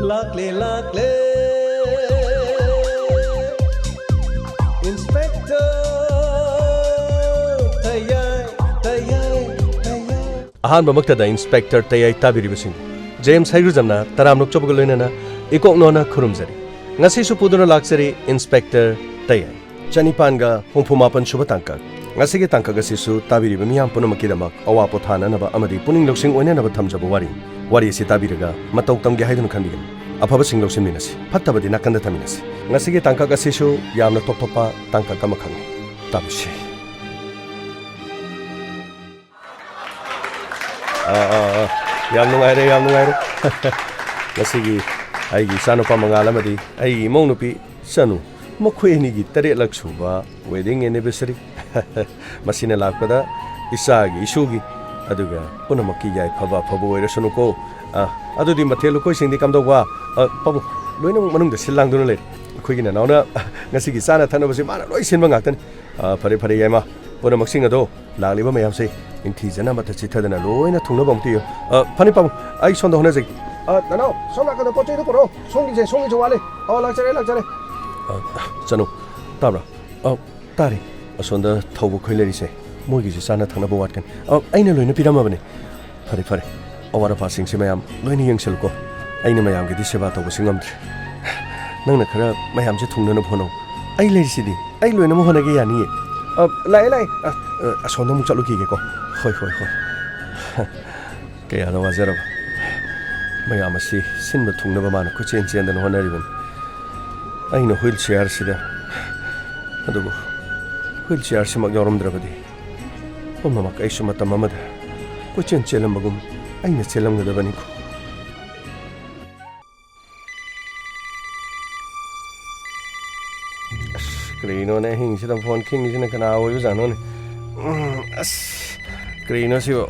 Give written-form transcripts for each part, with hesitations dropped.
Lakle lakle Inspector Tayai Ahan Bamaktada Inspector Tayai Tabiribasing James Hayruzamna Taramnuk Chobagulina Ikoknona Kurumzari Ngasi Supuduna Laksari Inspector Tayai Chanipanga Humpumapan Shubatanka Ngasigi Tanka Gasisu Tabiriba Miam Punamakidama Awapo Thana Naba Amadi Puning Loksing Oinanaba Tamjaba Wari si Tabiraga Matok Tamgi Haidun Kandigan Apabasing Loksin Minasi Patabadi Nakanda Taminasi Ngasigi Tanka Gasisu Yamna Topa Tanka Kamakang Tabushi Yam nungaire Ngasigi Aigi Sanopa Mangalamadi Aigi Monupi Sanu Mokwenigi Tare Laksuba Wedding Anniversary Masina Lakpada Isagi Isugi Aduga Punamaki Yai Pava Pabu Resunuko Adudi Mateluko Sindi Kamdowa Pabu Luina Manung the Silang Dunale Quigina Nona Nasiki Sana Tanabasi Loisin Mangatan Pare Pare Yama Punamaxingado Laliba may have say in Tizana Matachita than a loina Tunabam to you Panipam I saw the Honesi no Sonaka the Potato Poro Songi Wale or Lacere Sanu Tabra Tari Asonda Tobu Kuleri Mogi Sana Tanabawatkan I know in a Piramabani Pare Over passing Simayam Luni Young Silko I know Mayam get this about Singam Nana Kara Mayam Jitun Pono I lazy I learn a Mohanagiani Lai Asonda Muchaluki Hoi Kayana was Zero Mayamasi Sin the Tunabamana Kuchin and then one even I know wheelchair Sida Adubu Wheelchair Simagorum Dravadi Pumamak Aishumata Mamada Kuchin Chelamagum I know Chelam the Banico Green on a hing, sit upon King is in a canal, use an on Green as you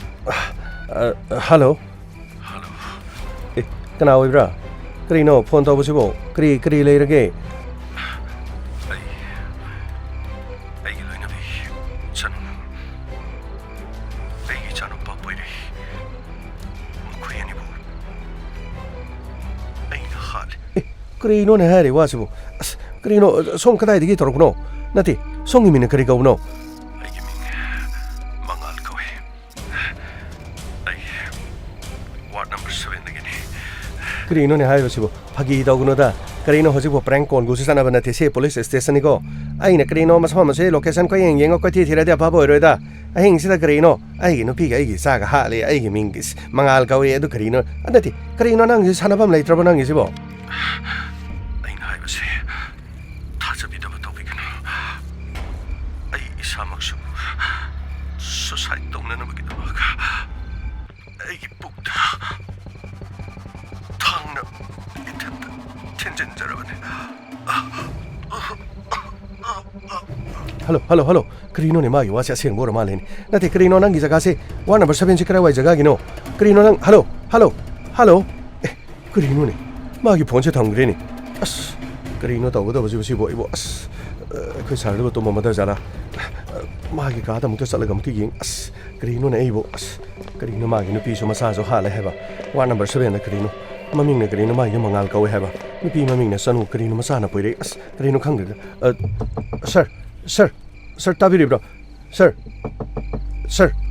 hello Canal Bra Green Pont of Sibo, Cree later gay. Green on a Harry was Green song can I get or no? Natty, song him in a Carigo no. What number 7 again? Green on a high visible, Pagi Dogunoda, Carino Hosibo prank on Gusan of an police station go. I in a Carino must home say location coin, young Quati Reda Pabo Reda. I think Sida Carino, I no pig, Saga Harley, I mingis, Mangal Gawe edu Carino, and that Carino Nang is Hanabam later on is about. I was here. That's a bit of a topic. I is Hamaxu. Society don't know what the work. I booked. Tongue. Hello. Carino ne Magi was a saying more Malin. Not a Carino Nang is a gassy. 1 number 7 Chikara is a gagino. Carino Nang. Hello. Carino. Magi Poncha Tangrini. As Carino was boy was. Quisardo to Mamma Zara. Magi Gata Mutasalagam King. As Carino Abo. As Carino Magi no piece of massage of Hala Heva. 1 number 7 Carino. Maming Carino Magi Mangal go Heva. Maybe Maming son Carino Masana Puri. As Carino Kang. Sir, Tabiribra. Sir,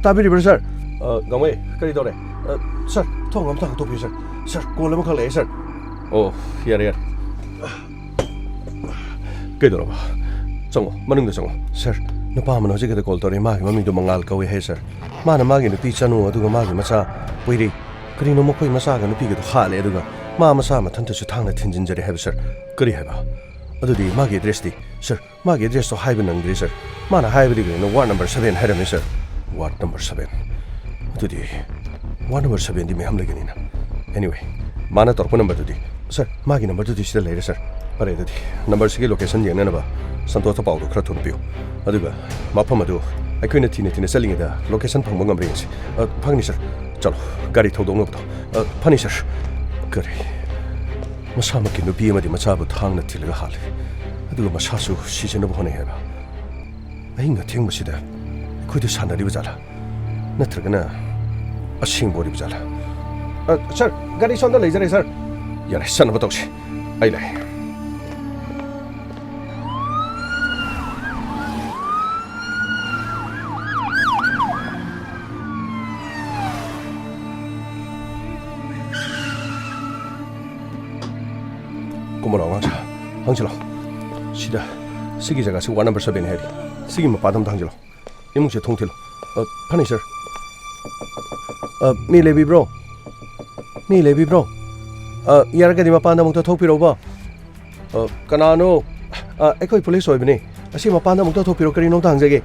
Tabiribra, sir. Gaway, Caridore. Sir, Tom, I'm talking to you, sir. Sir, call him a sir. Oh, here. Good. So, Manung the song, sir. No palm no ticket called Tori Magi, Mammy to Mangal go away, sir. Mana Magi the pizza no, do Magi Massa. Wait, Carino Mokoi Massaga and Pig to Harley Eduga. Mamma Sama Tantus Tanga Tintin Jerry have, sir. Good have. Adudi Magi dressed, sir. Magi dressed to Hyben and Grazer. Mana hybrid no 1 number 7 had a sir. What number 7? Adudi 1 number 7 the Mehamligan. Anyway, Mana Torpo number 2. Sir, Magi number 2 still later, sir. But number 6 location Yanaba, Santo Paulo Cratunpio. Aduga, Mapamadu. I couldn't tin selling it. Location Pangam brings. Punisher. Jalo, Gary told Onoto. Punisher. Gary. Masamakin no Pima di Masabu hung the Tilahal. I do Masasu, she's in a Honeheva. I think a thing was there. Could you send a Rivazala? Natragana. A sing body Vizala. Sir, Gary's on the laser, sir. ꯌꯥꯔꯦ ꯆꯠꯅꯕ ꯇꯧꯁꯤ ꯑꯩ ꯂꯩ ꯀꯨꯝꯃꯔꯣ ꯑꯉꯥꯡꯁꯥ ꯍꯪꯖꯤꯜꯂꯣ ꯁꯤꯗ ꯁꯤꯒꯤ ꯖꯒꯥꯁꯤ ward number 7 ꯍꯥꯏꯔꯤ ꯁꯤꯒꯤ ꯃꯄꯥꯗ ꯑꯝꯇ ꯍꯪꯖꯤꯜꯂꯣ 이몽씨 통틀로 파니셔 미 레비브로 미 레비브로 이야라가디 마판다 묵다 톡피로바 까나노 에코이 폴리스 오이브니 아시 마판다 묵다 톡피로 그리노 당자게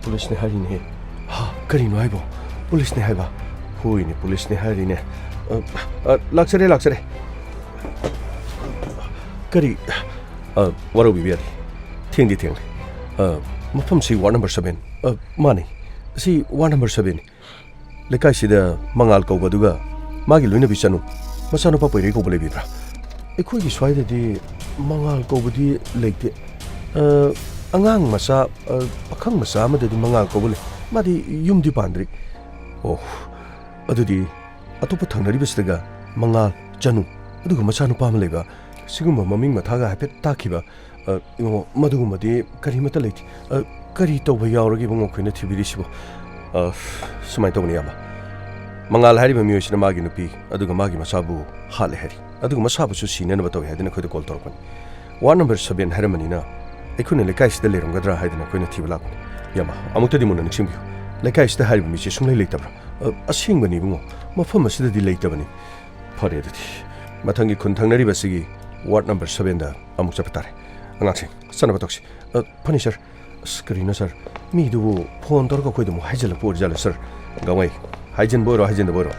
폴리스네 하리네 하 그리노 하이보 폴리스네 하이바 후이니 폴리스네 하리네 락서레 그리 와로 비비아디 팅디 팅디 ꯃꯐꯝꯁꯤ ꯋꯥꯔꯗ ꯅꯝꯕꯔ 7 ꯃꯥꯅꯤ ꯁꯤ ꯋꯥꯔꯗ ꯅꯝꯕꯔ 7 ꯂꯩꯀꯥꯏꯁꯤꯗ ꯃꯉꯥꯜ ꯀꯧꯕꯗꯨꯒ ꯃꯥꯒꯤ ꯂꯣꯏꯅꯕꯤ ꯆꯅꯨ ꯃꯆꯥꯅꯨꯄꯥ ꯄꯣꯏꯔꯩ ꯀꯧꯕ ꯂꯩꯕꯤꯕ꯭ꯔꯥ ꯑꯩꯈꯣꯏꯒꯤ ꯁ꯭ꯋꯥꯏꯗꯗꯤ ꯃꯉꯥꯜ ꯀꯧꯕꯗꯤ ꯂꯩꯇꯦ ꯑꯉꯥꯡ ꯃꯆꯥ ꯄꯥꯈꯪ ꯃꯆꯥ ꯑꯃꯗꯗꯤ ꯃꯉꯥꯜ ꯀꯧꯕ ꯂꯩ ꯃꯥꯗꯤ ꯌꯨꯝꯗꯤ ꯄꯥꯟꯗ꯭ꯔꯤ ꯑꯣ ꯑꯗꯨꯗꯤ ꯑꯇꯣꯞꯄ ꯊꯪꯅꯔꯤꯕꯁꯤꯗꯒ ꯃꯉꯥꯜ ꯆꯅꯨ ꯑꯗꯨꯒ ꯃꯆꯥꯅꯨꯄꯥ ꯑꯃ ꯂꯩꯕ ꯁꯤꯒꯨꯝꯕ ꯃꯃꯤꯡ ꯃꯊꯥꯒ ꯍꯥꯏꯐꯦꯠ ꯇꯥꯈꯤꯕ 이모 마두고마디 그리마다 레이티 그리 또 바야오르기 봉 코이나 티비리시보 수마이 또니 야마 망알 하리바 미오시나 마기 누피 아두가 마기 마사부 할레 하리 아두가 마사부수 시네나 바토 해드나 코이도 콜 토르콘 원 넘버 7 하르마니나 에쿠네 레카이스데 레롱가드라 하이드나 코이나 티블라콘 야마 아무테디 모나는 칭비요 레카이스데 하리바 미치 숭레 레이타브라 아싱바니 봉 마펌 마시데디 레이타바니 파레드티 마탕기 콘탕나리 바시기 원 넘버 7다 아묵 잡타레 ꯑꯉꯥꯡꯁꯤꯡ ꯆꯠꯅꯕ ꯇꯧꯁꯤ ꯐꯅꯤ ꯁꯔ ꯑꯁ ꯀꯔꯤꯅꯣ ꯁꯔ ꯃꯤꯗꯨꯕꯨ ꯐꯣꯟ ꯇꯧꯔꯒ ꯑꯩꯈꯣꯏꯗ ꯑꯃꯨꯛ ꯍꯥꯏꯖꯤꯜꯂꯛꯄ ꯑꯣꯏꯔꯖꯥꯠꯂ ꯁꯔ ꯒꯥꯡꯃꯩ ꯍꯥꯏꯖꯤꯟꯕ ꯑꯣꯏꯔꯣ ꯍꯥꯏꯖꯤꯟꯗꯕ ꯑꯣꯏꯔꯣ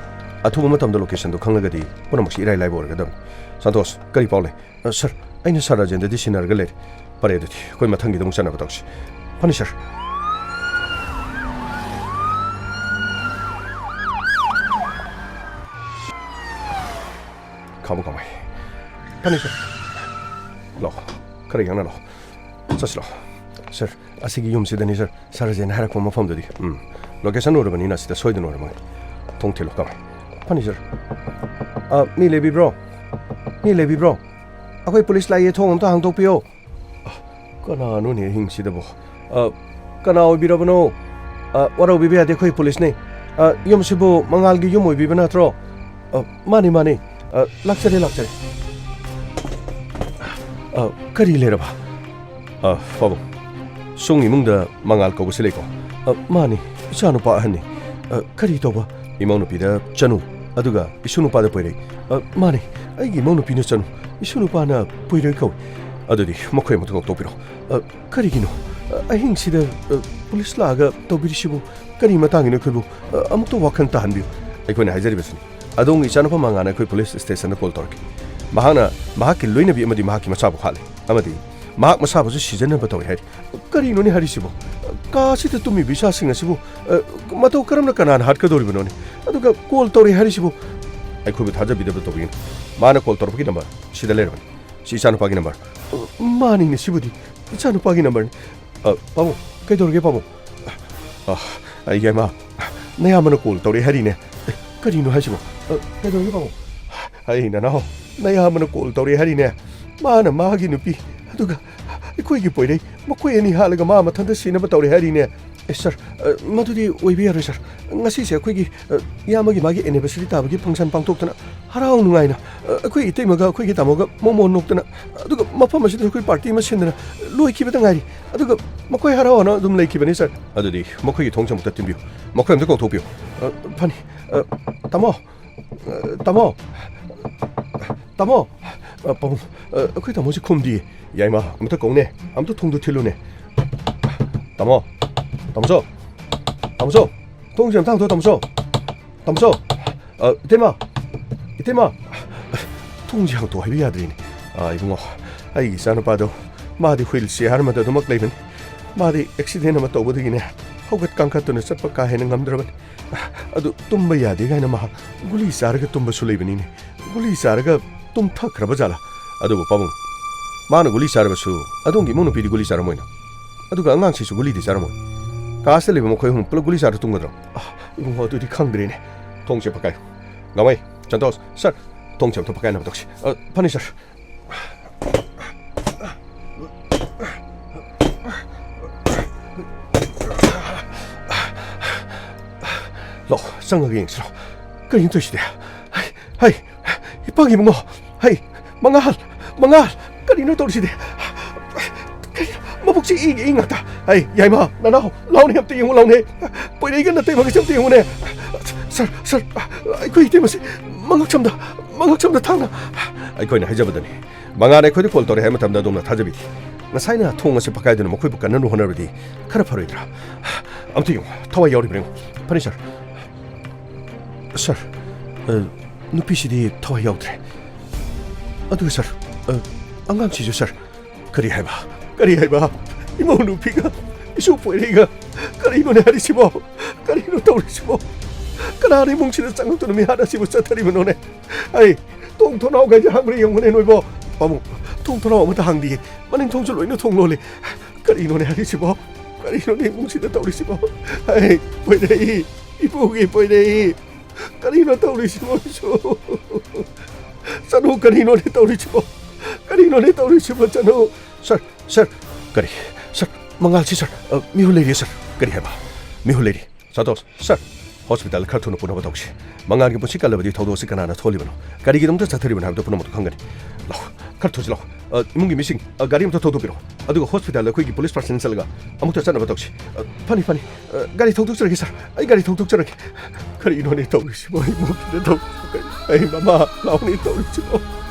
ꯑꯊꯨꯕ ꯃꯇꯝꯗ ꯂꯣꯀꯦꯁꯟꯗꯣ ꯈꯪꯂꯒꯗꯤ ꯄꯨꯝꯅꯃꯛꯁꯤ ꯏꯔꯥꯏ ꯂꯥꯏꯕ ꯑꯣꯏꯔꯒꯗꯕꯅꯤ ꯁꯟꯇꯣꯁ ꯀꯔꯤ ꯄꯥꯎ ꯂꯩ ꯁꯔ ꯑꯩꯅ ꯁꯔ ꯔꯥꯖꯦꯟꯗꯗꯤ ꯁꯤꯟꯅꯔꯒ ꯂꯩꯔꯦ ꯐꯔꯦ ꯑꯗꯨꯗꯤ ꯑꯩꯈꯣꯏ ꯃꯊꯪꯒꯤꯗ ꯑꯃꯨꯛ ꯆꯠꯅꯕ ꯇꯧꯁꯤ ꯐꯅꯤ ꯁꯔ ꯈꯥꯃꯨ ꯒꯥꯡꯃꯩ ꯐꯅꯤ ꯁꯔ ꯂꯥꯛꯑꯣ ꯈꯔ ꯌꯥꯡꯅ ꯂꯥꯛꯑꯣ ꯆꯠꯁꯤꯂꯣ ꯁꯔ ꯑꯁꯤꯒꯤ ꯌꯨꯝꯁꯤꯗꯅꯤ ꯁꯔ ꯁꯔꯖꯦꯅ ꯍꯥꯏꯔꯛꯄ ꯃꯐꯝꯗꯨꯗꯤ ꯂꯣꯀꯦꯁꯟ ꯑꯣꯏꯔꯕꯅꯤꯅ ꯁꯤꯗ ꯁꯣꯏꯗꯅ ꯑꯣꯏꯔꯝꯃꯒꯅꯤ ꯊꯣꯡ ꯊꯤꯜꯂꯣ ꯀꯃꯥꯏ ꯐꯅꯤ ꯁꯔ ꯃꯤ ꯂꯩꯕꯤꯕ꯭ꯔꯣ ꯑꯩꯈꯣꯏ ꯄꯨꯂꯤꯁ ꯂꯥꯛꯏ ꯊꯣꯡ ꯑꯝꯇ ꯍꯥꯡꯗꯣꯛꯄꯤꯌꯣ ꯀꯅꯥꯅꯣꯅꯦ ꯑꯍꯤꯡꯁꯤꯗꯕꯣ ꯀꯅꯥ ꯑꯣꯏꯕꯤꯔꯕꯅꯣ ꯋꯥꯔꯧꯕꯤꯕ ꯌꯥꯗꯦ ꯑꯩꯈꯣꯏ ꯄꯨꯂꯤꯁꯅꯦ ꯌꯨꯝꯁꯤꯕꯨ ꯃꯉꯥꯜꯒꯤ ꯌꯨꯝ ꯑꯣꯏꯕꯤꯕ ꯅꯠꯇ꯭ꯔꯣ ꯃꯥꯅꯤ ꯂꯥꯛꯆꯔꯦ ꯀꯔꯤ ꯂꯩꯔꯕ ꯄꯥꯕꯨꯡ ꯁꯣꯝꯒꯤ ꯏꯃꯨꯡꯗ ꯃꯉꯥꯜ ꯀꯧꯕꯁꯤ ꯂꯩꯀꯣ ꯃꯥꯅꯤ ꯏꯆꯥꯅꯨꯄꯥ ꯑꯍꯟꯅꯤ ꯀꯔꯤ ꯇꯧꯕ ꯏꯃꯧꯅꯨꯄꯤꯗ ꯆꯅꯨ ꯑꯗꯨꯒ ꯏꯁꯨꯅꯨꯄꯥꯗ ꯄꯣꯏꯔꯩ ꯃꯥꯅꯤ ꯑꯩꯒꯤ ꯏꯃꯧꯅꯨꯄꯤꯅ ꯆꯅꯨ ꯏꯁꯨꯅꯨꯄꯥꯅ ꯄꯣꯏꯔꯩ ꯀꯧꯏ ꯑꯗꯨꯗꯤ ꯃꯈꯣꯏ ꯑꯃꯨꯛꯇ ꯀꯧꯊꯣꯛꯄꯤꯔꯣ ꯀꯔꯤꯒꯤꯅꯣ ꯑꯍꯤꯡꯁꯤꯗ ꯄꯨꯂꯤꯁ ꯂꯥꯛꯑꯒ ꯇꯧꯕꯤꯔꯤꯁꯤꯕꯨ ꯀꯔꯤ ꯃꯇꯥꯡꯒꯤꯅꯣ ꯑꯩꯈꯣꯏꯕꯨ ꯑꯃꯨꯛꯇ ꯋꯥꯈꯜ ꯇꯥꯍꯟꯕꯤꯌꯨ ꯑꯩꯈꯣꯏꯅ ꯍꯥꯏꯖꯔꯤꯕꯁꯤꯅꯤ ꯑꯗꯣꯝꯒꯤ ꯏꯆꯥꯅꯨꯄꯥ ꯃꯉꯥꯜꯅ ꯑꯩꯈꯣꯏ ꯄꯨꯂꯤꯁ ꯁ꯭ꯇꯦꯁꯟꯗ ꯀꯣꯜ ꯇꯧꯔꯛꯈꯤ ꯃꯍꯥꯛꯅ ꯃꯍꯥꯛꯀꯤ ꯂꯣꯏꯅꯕꯤ ꯑꯃꯗꯤ ꯃꯍꯥꯛꯀꯤ ꯃꯆꯥꯕꯨ ꯍꯥꯠꯂꯦ ꯑꯃꯗꯤ ꯃꯍꯥꯛ ꯃꯁꯥꯕꯨꯁꯨ ꯁꯤꯖꯟꯅꯕ ꯇꯧꯏ ꯍꯥꯏꯔꯤ ꯀꯔꯤꯅꯣꯅꯦ ꯍꯥꯏꯔꯤꯁꯤꯕꯨ ꯀꯥꯁꯤꯗ ꯇꯨꯝꯃꯤꯕ ꯏꯆꯥꯁꯤꯡ ꯑꯁꯤꯕꯨ ꯃꯇꯧ ꯀꯔꯝꯅ ꯀꯅꯥꯅ ꯍꯥꯠꯀꯗꯧꯔꯤꯕꯅꯣꯅꯦ ꯑꯗꯨꯒ ꯀꯣꯜ ꯇꯧꯔꯦ ꯍꯥꯏꯔꯤꯁꯤꯕꯨ ꯑꯩꯈꯣꯏꯕꯨ ꯊꯥꯖꯕꯤꯗꯕ ꯇꯧꯕꯤꯒꯅꯨ ꯃꯥꯅ ꯀꯣꯜ ꯇꯧꯔꯛꯄꯒꯤ ꯅꯝꯕꯔ ꯁꯤꯗ ꯂꯩꯔꯕꯅꯤ ꯁꯤ ꯏꯆꯥꯅꯨꯄꯥꯒꯤ ꯅꯝꯕꯔ ꯃꯥꯅꯤꯅꯦ ꯁꯤꯕꯨꯗꯤ ꯏꯆꯥꯅꯨꯄꯥꯒꯤ ꯅꯝꯕꯔꯅꯤ ꯄꯥꯕꯨꯡ ꯀꯩꯗꯧꯔꯒꯦ ꯄꯥꯕꯨꯡ ꯑꯩꯒꯤ ꯏꯃꯥ ꯅꯌꯥꯝꯕꯅ ꯀꯣꯜ ꯇꯧꯔꯦ ꯍꯥꯏꯔꯤꯅꯦ ꯀꯔꯤꯅꯣ ꯍꯥꯏꯁꯤꯕꯨ ꯀꯩꯗꯧꯔꯒꯦ ꯄꯥꯕꯨꯡ ꯑꯩ ꯅꯅꯥꯎ ꯅꯌꯥꯝꯕꯅ ꯀꯣꯜ ꯇꯧꯔꯦ ꯍꯥꯏꯔꯤꯅꯦ ꯃꯥꯅ ꯃꯥꯒꯤ ꯅꯨꯄꯤ ꯑꯗꯨꯒ ꯑꯩꯈꯣꯏꯒꯤ ꯄꯣꯏꯔꯩ ꯃꯈꯣꯏ ꯑꯅꯤ ꯍꯥꯠꯂꯒ ꯃꯥ ꯃꯊꯟꯇ ꯁꯤꯅꯕ ꯇꯧꯔꯦ ꯍꯥꯏꯔꯤꯅꯦ ꯁꯔ ꯃꯗꯨꯗꯤ ꯑꯣꯏꯕ ꯌꯥꯔꯣꯏ ꯁꯔ ꯉꯁꯤꯁꯦ ꯑꯩꯈꯣꯏꯒꯤ ꯏꯌꯥꯝꯕꯒꯤ ꯃꯥꯒꯤ ꯑꯦꯅꯤꯚꯔꯁꯔꯤ ꯇꯥꯕꯒꯤ ꯐꯪꯁꯟ ꯄꯥꯡꯊꯣꯛꯇꯅ ꯍꯔꯥꯎ ꯅꯨꯡꯉꯥꯏꯅ ꯑꯩꯈꯣꯏ ꯏꯇꯩꯃꯒ ꯑꯩꯈꯣꯏꯒꯤ ꯇꯥꯃꯣꯒ ꯃꯣꯃꯣꯟ ꯅꯣꯛꯇꯅ ꯑꯗꯨꯒ ꯃꯐꯝ ꯑꯁꯤꯗ ꯑꯩꯈꯣꯏ ꯄꯥꯔꯇꯤ ꯑꯃ ꯁꯤꯟꯗꯅ ꯂꯣꯏꯈꯤꯕꯗ ꯉꯥꯏꯔꯤ ꯑꯗꯨꯒ ꯃꯈꯣꯏ ꯍꯔꯥꯎꯅ ꯑꯗꯨꯝ ꯂꯩꯈꯤꯕꯅꯤ ꯁꯔ ꯑꯗꯨꯗꯤ ꯃꯈꯣꯏꯒꯤ ꯊꯣꯡꯁꯦ ꯑꯃꯨꯛꯇ ꯊꯤꯟꯕꯤꯌꯨ ꯃꯈꯣꯏ ꯑꯃꯇ ꯀꯧꯊꯣꯛꯄꯤꯌꯨ ꯐꯅꯤ ꯇꯥꯃꯣ ꯄꯥꯕꯨꯡ ꯑꯩꯈꯣꯏ ꯇꯥꯃꯣꯁꯤ ꯈꯨꯝꯗꯤꯌꯦ ꯌꯥꯏꯃ ꯑꯃꯇ ꯀꯧꯅꯦ ꯑꯃꯇ ꯊꯣꯡꯗꯣ ꯊꯤꯜꯂꯨꯅꯦ ꯇꯥꯃꯣꯆꯧ ꯊꯣꯡꯁꯦ ꯑꯃꯇ ꯍꯥꯡꯗꯣꯛꯑꯣ ꯇꯥꯃꯣꯆꯧ 이때마 통지 ꯍꯥꯡꯇꯣꯛ ꯍꯥꯏꯕ ꯌꯥꯗ꯭ꯔꯤꯅꯦ 이bungo ꯑꯩꯒꯤ ꯏꯆꯥꯅꯨꯄꯥꯗꯣ ꯃꯥꯗꯤ ꯋꯤꯜꯆꯤꯌꯥꯔ ꯑꯃꯗ ꯑꯗꯨꯃꯛ ꯂꯩꯕꯅꯤ ꯃꯥꯗꯤ ꯑꯦꯛꯁꯤꯗꯦꯟ ꯑꯃ ꯇꯧꯕꯗꯒꯤꯅꯦ ꯍꯧꯒꯠ ꯀꯥꯡꯈꯠꯇꯨꯅ ꯆꯠꯄ ꯀꯥ ꯍꯦꯟꯅ ꯉꯝꯗ꯭ꯔꯕꯅꯤ ꯑꯗꯨ ꯇꯨꯝꯕ ꯌꯥꯗꯦ ꯀꯥꯏꯅ ꯃꯍꯥꯛ ꯒꯨꯂꯤ ꯆꯥꯔꯒ ꯇꯨꯝꯕꯁꯨ ꯂꯩꯕꯅꯤꯅꯦ ꯒꯨꯂꯤ ꯆꯥꯔꯒ ꯇꯨꯝꯊꯈ꯭ꯔꯕ ꯖꯥꯠꯂꯥ ꯑꯗꯨꯕꯨ ꯄꯥꯕꯨꯡ ꯃꯥꯅ ꯒꯨꯂꯤ ꯆꯥꯔꯕꯁꯨ ꯑꯗꯣꯝꯒꯤ ꯏꯃꯧ ꯅꯨꯄꯤꯗꯤ ꯒꯨꯂꯤ ꯆꯥꯔꯝꯃꯣꯏꯅ ꯑꯗꯨꯒ ꯑꯉꯥꯡꯁꯤꯁꯨ ꯒꯨꯂꯤꯗꯤ ꯆꯥꯔꯝꯃꯣꯏ ꯀꯥꯁꯇ ꯂꯩꯕ ꯃꯈꯣꯏ ꯑꯍꯨꯝ ꯄꯨꯂꯞ ꯒꯨꯂꯤ ꯆꯥꯔ ꯇꯨꯝꯒꯗ꯭ꯔꯣ 이bungo ꯑꯗꯨꯗꯤ ꯈꯪꯗ꯭ꯔꯦꯅꯦ ꯊꯣꯡꯁꯦ ꯐꯛꯀꯥꯏꯌꯨ ꯒꯥꯡꯃꯩ ꯁꯟꯇꯣꯁ ꯁꯔ ꯊꯣꯡ ꯆꯝꯊꯣꯛ ꯄꯀꯥꯏꯅꯕ ꯇꯧꯁꯤ ꯐꯅꯤ ꯁꯥꯔ ꯂꯥꯛꯑꯣ ꯆꯪꯉꯒ ꯌꯦꯡꯁꯤꯔꯣ ꯀꯔꯤꯅꯣ ꯇꯧꯔꯤꯁꯤꯗꯤ ꯍꯩ ꯏꯄꯥꯒꯤ ꯏꯕꯨꯡꯉꯣ ꯍꯩ ꯃꯉꯥꯜ ꯀꯔꯤꯅꯣ ꯇꯧꯔꯤꯁꯤꯗꯤ ꯃꯕꯨꯛꯁꯤ ꯏ ꯉꯥꯛꯇ ꯍꯩ ꯌꯥꯏꯃ ꯅꯅꯥꯎ ꯂꯥꯎꯅꯦ ꯑꯝꯇ ꯌꯦꯡꯉꯨ ꯂꯥꯎꯅꯦ ꯄꯣꯏꯔꯩꯒ ꯅꯇꯩꯃꯒꯁꯦ ꯑꯝꯇ ꯌꯦꯡꯉꯨꯅꯦ ꯁꯥꯔ ꯑꯩꯈꯣꯏ ꯏꯇꯩꯃꯁꯤ ꯃꯉꯛꯁꯝꯗ ꯊꯥꯡꯅ ꯑꯩꯈꯣꯏꯅ ꯍꯥꯏꯖꯕꯗꯅꯤ ꯃꯉꯥꯜ ꯑꯩꯈꯣꯏꯗ ꯀꯣꯜ ꯇꯧꯔꯦ ꯍꯥꯏꯕ ꯃꯇꯝꯗ ꯑꯗꯣꯝꯅ ꯊꯥꯖꯕꯤꯗꯦ ꯉꯁꯥꯏꯅ ꯊꯣꯡ ꯑꯁꯤ ꯄꯛꯀꯥꯏꯗꯨꯅ ꯃꯈꯣꯏꯕꯨ ꯀꯟꯅꯅ ꯍꯣꯠꯅꯔꯕꯗꯤ ꯈꯔ ꯐꯔꯣꯏꯗ꯭ꯔꯥ ꯑꯝꯇ ꯌꯦꯡꯉꯨ ꯊꯋꯥꯏ ꯌꯥꯎꯔꯤꯕ꯭ꯔꯥ ꯌꯦꯡꯉꯨ ꯐꯅꯤ ꯁꯥꯔ ꯅꯨꯄꯤꯁꯤꯗꯤ ꯊꯋꯥꯏ ꯌꯥꯎꯗ꯭ꯔꯦ ꯑꯗꯨꯒ ꯁꯥꯔ ꯑꯉꯥꯡꯁꯤꯁꯨ ꯁꯥꯔ ꯀꯔꯤ ꯍꯥꯏꯕ ꯏꯃꯧ ꯅꯨꯄꯤꯒ ꯏꯁꯨ ꯄꯣꯏꯔꯩꯒ ꯀꯔꯤꯅꯣꯅꯦ ꯍꯥꯏꯔꯤꯁꯤꯕꯣ ꯀꯔꯤꯅꯣ ꯇꯧꯔꯤꯁꯤꯕꯣ ꯀꯅꯥꯅ ꯏꯃꯨꯡꯁꯤꯗ ꯆꯪꯉꯛꯇꯨꯅ ꯃꯤꯍꯥꯠ ꯑꯁꯤꯕꯨ ꯆꯠꯊꯔꯤꯕꯅꯣꯅꯦ ꯑꯩ ꯊꯣꯡ ꯊꯣꯡꯅꯥꯎꯒꯩꯁꯦ ꯍꯥꯡꯕ꯭ꯔꯥ ꯌꯦꯡꯉꯨꯅꯦ ꯅꯣꯏꯕꯣ ꯄꯥꯕꯨꯡ ꯊꯣꯡ ꯊꯣꯡꯅꯥꯎ ꯑꯃꯇ ꯍꯥꯡꯗꯤꯌꯦ ꯃꯅꯤꯡ ꯊꯣꯡꯁꯨ ꯂꯣꯏꯅ ꯊꯣꯡ ꯂꯣꯜꯂꯤ ꯀꯔꯤꯅꯣꯅꯦ ꯍꯥꯏꯔꯤꯁꯤꯕꯣ ꯀꯔꯤꯅꯣꯅꯦ ꯏꯃꯨꯡꯁꯤꯗ ꯇꯧꯔꯤꯁꯤꯕꯣ ꯑꯩ ꯄꯣꯏꯔꯩ ꯏꯄꯨꯒꯤ ꯄꯣꯏꯔꯩ ꯀꯔꯤꯅꯣ ꯇꯧꯔꯤꯁꯤꯕꯣ ꯆꯅꯨ ꯀꯔꯤꯅꯣꯅꯦ ꯇꯧꯔꯤꯁꯤꯕꯣ ꯆꯅꯨ ꯁꯥꯔ ꯃꯉꯥꯜꯁꯤ ꯁꯥꯔ ꯃꯤꯍꯨꯜ ꯂꯩꯔꯤ ꯁꯥꯔ ꯀꯔꯤ ꯍꯥꯏꯕ ꯃꯤꯍꯨꯜ ꯂꯩꯔꯤ ꯁꯥꯇꯣꯁ ꯁꯥꯔ ꯍꯣꯁꯄꯤꯇꯥꯜ ꯈꯔ ꯊꯨꯅ ꯄꯨꯅꯕ ꯇꯧꯁꯤ ꯃꯉꯥꯜꯒꯤ ꯄꯨꯟꯁꯤ ꯀꯜꯂꯕꯗꯤ ꯊꯧꯗꯣꯛ ꯑꯁꯤ ꯀꯅꯥꯅ ꯊꯣꯛꯂꯤꯕꯅꯣ ꯀꯔꯤꯒꯤꯗꯃꯛꯇ ꯆꯠꯊꯔꯤꯕꯅꯣ ꯍꯥꯏꯕꯗꯨ ꯄꯨꯝꯅꯃꯛ ꯈꯪꯒꯅꯤ ꯂꯥꯛꯑꯣ ꯈꯔ ꯊꯨꯁꯤ ꯂꯥꯛꯑꯣ ꯏꯃꯨꯡꯒꯤ ꯃꯤꯁꯤꯡ ꯒꯥꯔꯤ ꯑꯃꯇ ꯊꯧꯗꯣꯛꯄꯤꯔꯣ ꯑꯗꯨꯒ ꯍꯣꯁꯄꯤꯇꯥꯜꯗ ꯑꯩꯈꯣꯏꯒꯤ ꯄꯨꯂꯤꯁ ꯄꯥꯔꯁꯟ ꯆꯠꯂꯒ ꯑꯃꯨꯛꯇ ꯆꯠꯅꯕ ꯇꯧꯁꯤ ꯐꯅꯤ ꯒꯥꯔꯤ ꯊꯧꯗꯣꯛꯆꯔꯒꯦ ꯁꯥꯔ ꯑꯩ ꯒꯥꯔꯤ ꯊꯧꯗꯣꯛꯆꯔꯒꯦ ꯀꯔꯤꯅꯣꯅꯦ ꯇꯧꯔꯤꯁꯤꯕോ ꯏꯃꯨꯡꯁꯤꯗ ꯑꯩ ꯃꯃꯥ ꯂꯥꯎꯅꯦ ꯇꯧꯔꯤꯁꯤꯕꯣ